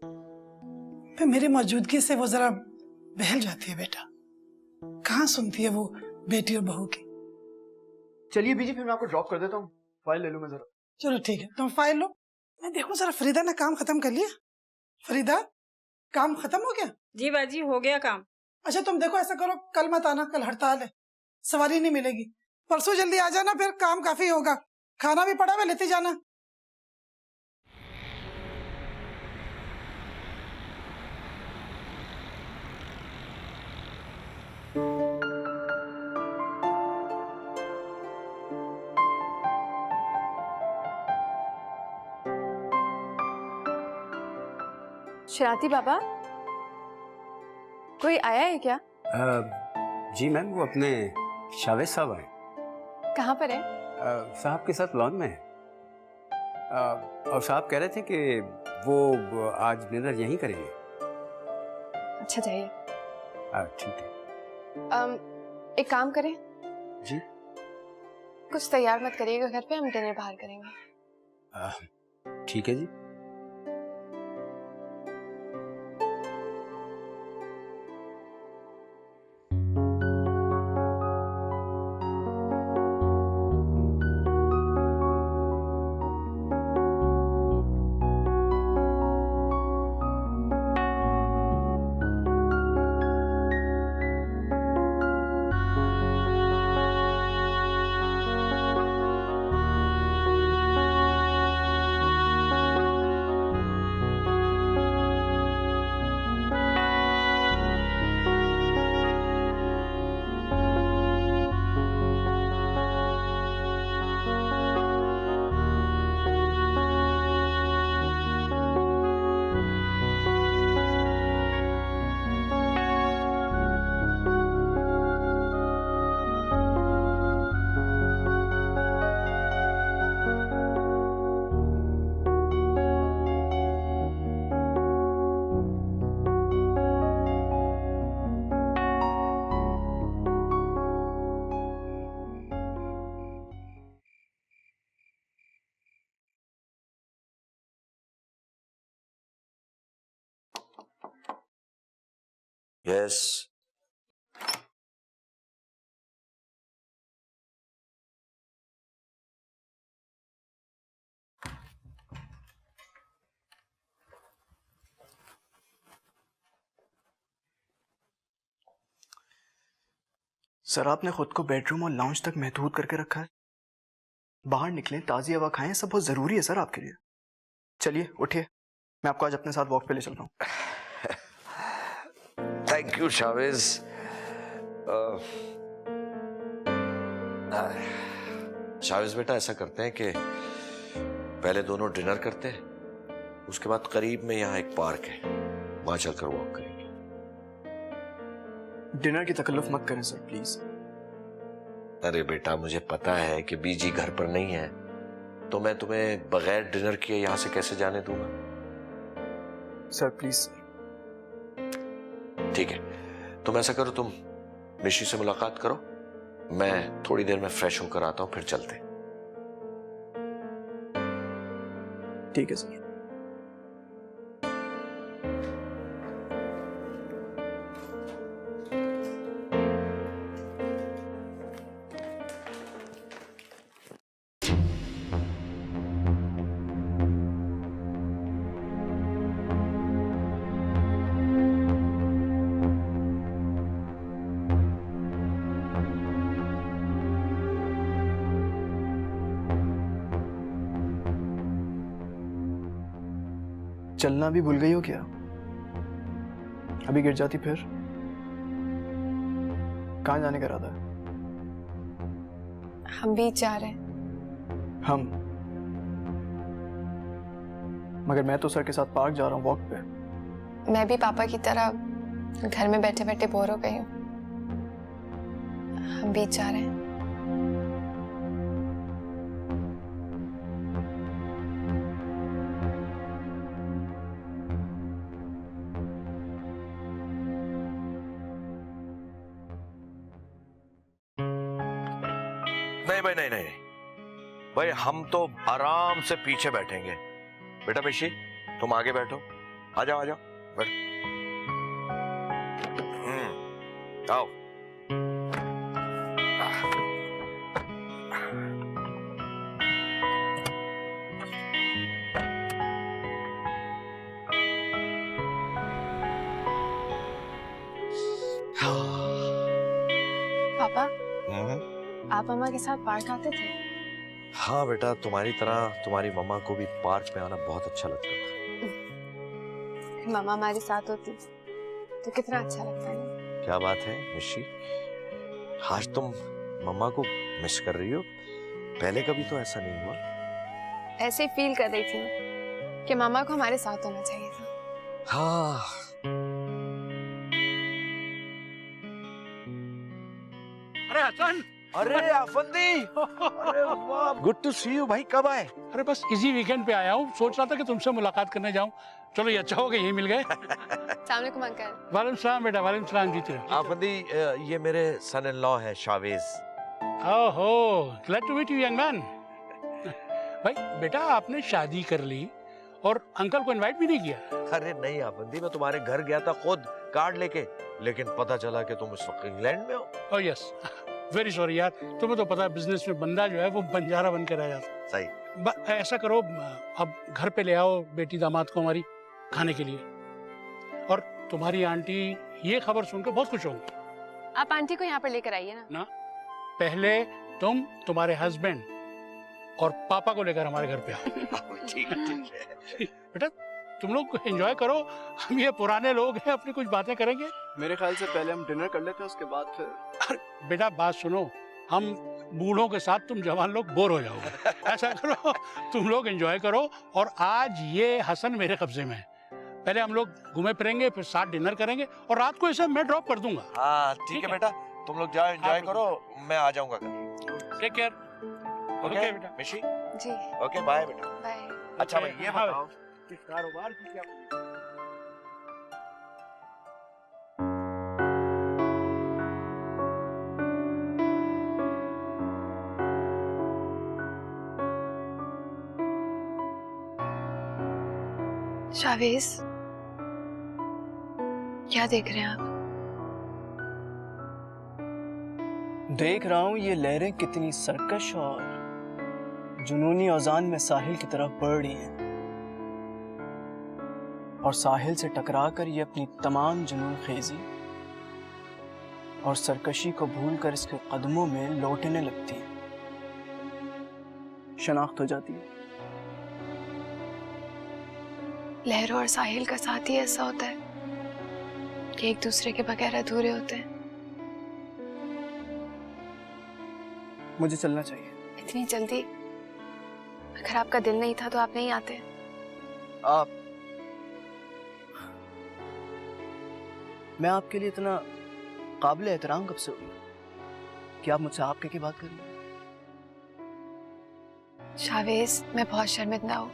फिर मेरी मौजूदगी से वो जरा बहल जाती है बेटा, कहाँ सुनती है वो बेटी और बहू की। चलिए बीजी, फिर मैं आपको ड्रॉप कर देता हूँ, फाइल ले लूँ मैं जरा। चलो ठीक है, तुम फाइल लो, मैं देखूं जरा फरीदा ने काम खत्म कर लिया। फरीदा, काम खत्म हो गया? जी बाजी, हो गया काम। अच्छा तुम देखो, ऐसा करो, कल मत आना, कल हड़ताल है, सवारी नहीं मिलेगी। परसों जल्दी आ जाना, फिर काम काफी होगा, खाना भी पड़ा हुआ लेते जाना। शरारती बाबा, कोई आया है क्या? जी मैम, वो अपने शावेज साहब आए। कहाँ पर है? साहब के साथ लॉन में है। और साहब कह रहे थे कि वो आज डिनर यहीं करेंगे। अच्छा जाइए। ठीक है। एक काम करें, जी कुछ तैयार मत करिएगा घर पे, हम डिनर बाहर करेंगे। ठीक है जी। यस। सर आपने खुद को बेडरूम और लाउंज तक महदूद करके रखा है। बाहर निकलें, ताज़ी हवा खाएं, सब बहुत ज़रूरी है सर आपके लिए। चलिए उठिए, मैं आपको आज अपने साथ वॉक पे ले चल रहा हूँ। Thank you Chavez. शावेज बेटा, ऐसा करते हैं कि पहले दोनों डिनर करते हैं, उसके बाद करीब में यहाँ एक पार्क है, वहां चलकर वॉक करेंगे। डिनर की तकल्लुफ मत करें सर प्लीज। अरे बेटा, मुझे पता है कि बीजी घर पर नहीं है, तो मैं तुम्हें बगैर डिनर किए यहाँ से कैसे जाने दूंगा। Sir please sir. ठीक है, तुम ऐसा करो, तुम निशी से मुलाकात करो, मैं थोड़ी देर में फ्रेश होकर आता हूँ, फिर चलते हैं। ठीक है सर। चलना भी भूल गई हो क्या? अभी गिर जाती फिर? कहाँ जाने का इरादा है? हम बीच जा रहे हैं। हम? मगर मैं तो सर के साथ पार्क जा रहा हूँ वॉक पे। मैं भी पापा की तरह घर में बैठे बैठे बोर हो गई हूँ। हम बीच जा रहे हैं। नहीं भाई, नहीं नहीं भाई, हम तो आराम से पीछे बैठेंगे। बेटा मिशी, तुम आगे बैठो, आ जाओ आ जाओ, बैठ। आओ। पापा, आप मम्मा के साथ पार्क आते थे? हाँ बेटा, तुम्हारी तरह तुम्हारी मम्मा को भी पार्क में आना बहुत अच्छा लगता था। मम्मा हमारे साथ होती तो कितना अच्छा लगता है। क्या बात है मिशी, आज तुम मम्मा को मिस कर रही हो? पहले कभी तो ऐसा नहीं हुआ। ऐसे ही फील कर रही थी कि मामा को हमारे साथ होना चाहिए था। हाँ। अरे हसन, अरे अफंदी, अरे वाह, गुड टू सी यू भाई। कब आए? अरे बस इसी वीकेंड पे आया हूँ, सोच रहा था कि तुमसे मुलाकात करने जाऊँ। चलो ये अच्छा हो गया, यहीं मिल गए। अस्सलामुअलैकुम अंकल। वालेकुम सलाम बेटा, वालेकुम सलाम। जीते अफंदी, ये मेरे सन इन लॉ है शावेज। ओहो, glad to meet you young man. भाई बेटा, आपने शादी कर ली और अंकल को इनवाइट भी नहीं किया? अरे नहीं अफंदी, मैं तुम्हारे घर गया था खुद कार्ड लेके, लेकिन पता चला कि तुम इस वक्त इंग्लैंड में हो। ओह यस, वेरी सॉरी यार, तुम्हें तो पता है बिजनेस में बंदा जो है वो बंजारा बन के रह जाता। सही। ऐसा करो, अब घर पे ले आओ बेटी दामाद को हमारी खाने के लिए, और तुम्हारी आंटी ये खबर सुनकर बहुत खुश होंगी। आप आंटी को यहाँ पर लेकर आइए ना। पहले तुम तुम्हारे हस्बैंड और पापा को लेकर हमारे घर पे आओ। ठीक है बेटा, तुम लोग एंजॉय करो, हम ये पुराने लोग हैं, अपनी कुछ बातें करेंगे। मेरे ख्याल से पहले हम डिनर कर लेते हैं, उसके बाद फिर। अरे बेटा बात सुनो, हम बूढ़ों के साथ तुम जवान लोग बोर हो जाओगे। ऐसा करो, तुम लोग एंजॉय करो, और आज ये हसन मेरे कब्जे में है। पहले हम लोग घूमे फिरेंगे, फिर साथ डिनर करेंगे, और रात को इसे मैं ड्रॉप कर दूंगा। हाँ ठीक है बेटा, तुम लोग जाओ एंजॉय करो, मैं आ जाऊंगा कल। Take care. ओके बेटा। मिशी जी। ओके बाय बेटा। बाय। अच्छा भाई ये बताओ, इस कारोबार की क्या? शावेज, क्या देख रहे हैं आप? देख रहा हूँ ये लहरें कितनी सरकश और जुनूनी औजान में साहिल की तरफ बढ़ रही हैं, और साहिल से टकराकर ये अपनी तमाम जुनून खेजी और सरकशी को भूलकर इसके कदमों में लौटने लगती हैं, शनाख्त हो जाती है। लहरों और साहिल का साथ ही ऐसा होता है कि एक दूसरे के बगैर अधूरे होते हैं। मुझे चलना चाहिए। इतनी जल्दी? अगर आपका दिल नहीं था तो आप नहीं आते। आप, मैं आपके लिए इतना काबिल एहतराम कब से हुई कि आप मुझसे आप कह के बात कर रही हैं? शावेज, मैं बहुत शर्मिंदा हूँ,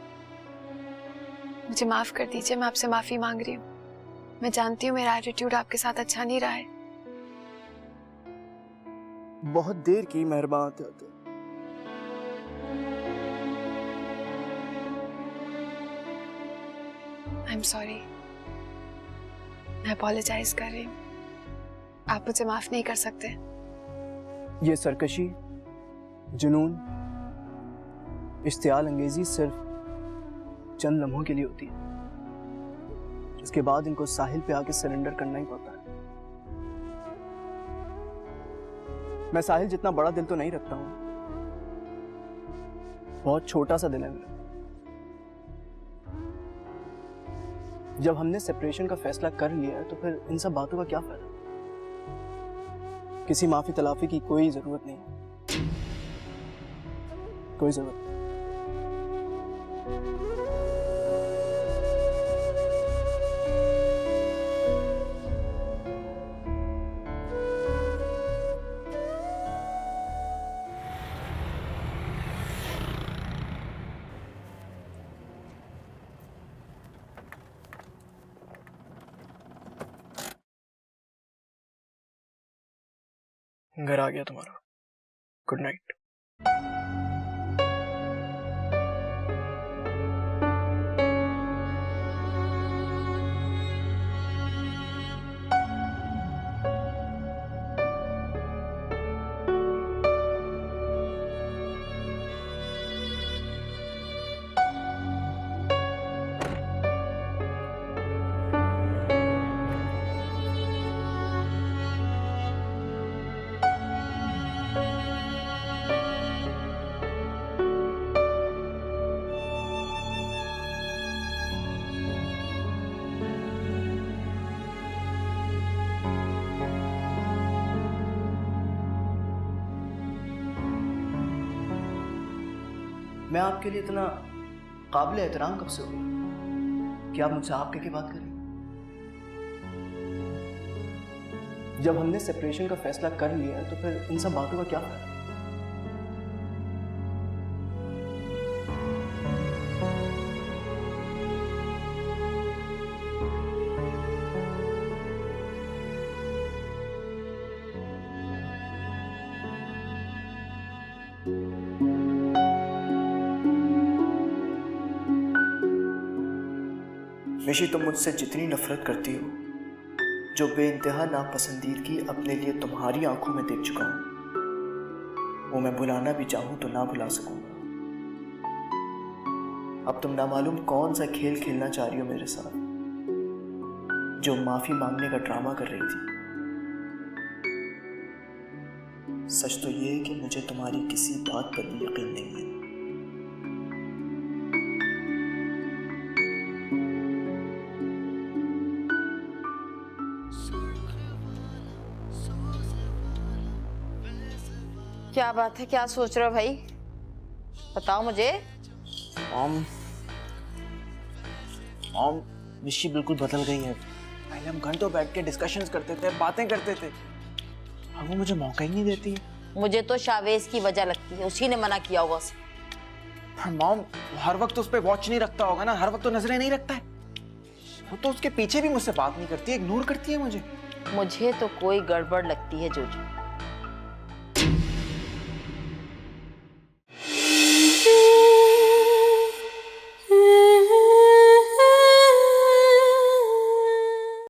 मुझे माफ कर दीजिए। मैं आपसे माफी मांग रही हूँ। मैं जानती हूँ मेरा एटीट्यूड आपके साथ अच्छा नहीं रहा है। बहुत देर की मेहरबान होते। आई एम सॉरी, मैं अपोलोजाइज कर रही हूँ। आप मुझे माफ नहीं कर सकते। ये सरकशी, जुनून, इश्तियाल अंगेजी सिर्फ चंद लम्हों के लिए होती है। इसके बाद इनको साहिल पे आके सरेंडर करना ही पड़ता है। मैं साहिल जितना बड़ा दिल तो नहीं रखता हूँ, बहुत छोटा सा दिल है मेरा। जब हमने सेपरेशन का फैसला कर लिया है तो फिर इन सब बातों का क्या फायदा? किसी माफी तलाफी की कोई जरूरत नहीं, कोई जरूरत नहीं। घर आ गया तुम्हारा। Good night. मैं आपके लिए इतना काबिल एहतराम कब से हो गया कि आप मुझसे आप कह के बात करें? जब हमने सेपरेशन का फैसला कर लिया है तो फिर इन सब बातों का क्या फायदा? निशी, तुम मुझसे जितनी नफरत करती हो, जो बेइंतहा नापसंदीदगी अपने लिए तुम्हारी आंखों में देख चुका हूं, वो मैं भुलाना भी चाहूं तो ना भुला सकूंगा। अब तुम ना मालूम कौन सा खेल खेलना चाह रही हो मेरे साथ, जो माफी मांगने का ड्रामा कर रही थी। सच तो ये है कि मुझे तुम्हारी किसी बात पर भी यकीन नहीं है। क्या बात है, क्या सोच रहे हो भाई? बताओ मुझे। मॉम, निशी बिल्कुल बदल गई है। पहले हम घंटों बैठ के डिस्कशंस करते थे, बातें करते थे, अब वो मुझे मौका ही नहीं देती है। मुझे तो शावेज की वजह लगती है, उसी ने मना किया होगा उसे। मॉम, हर वक्त उस पर वॉच नहीं रखता होगा ना, हर वक्त तो नजरें नहीं रखता है। वो तो उसके पीछे भी मुझसे बात नहीं करती, इग्नोर करती है मुझे। मुझे तो कोई गड़बड़ लगती है जोजो।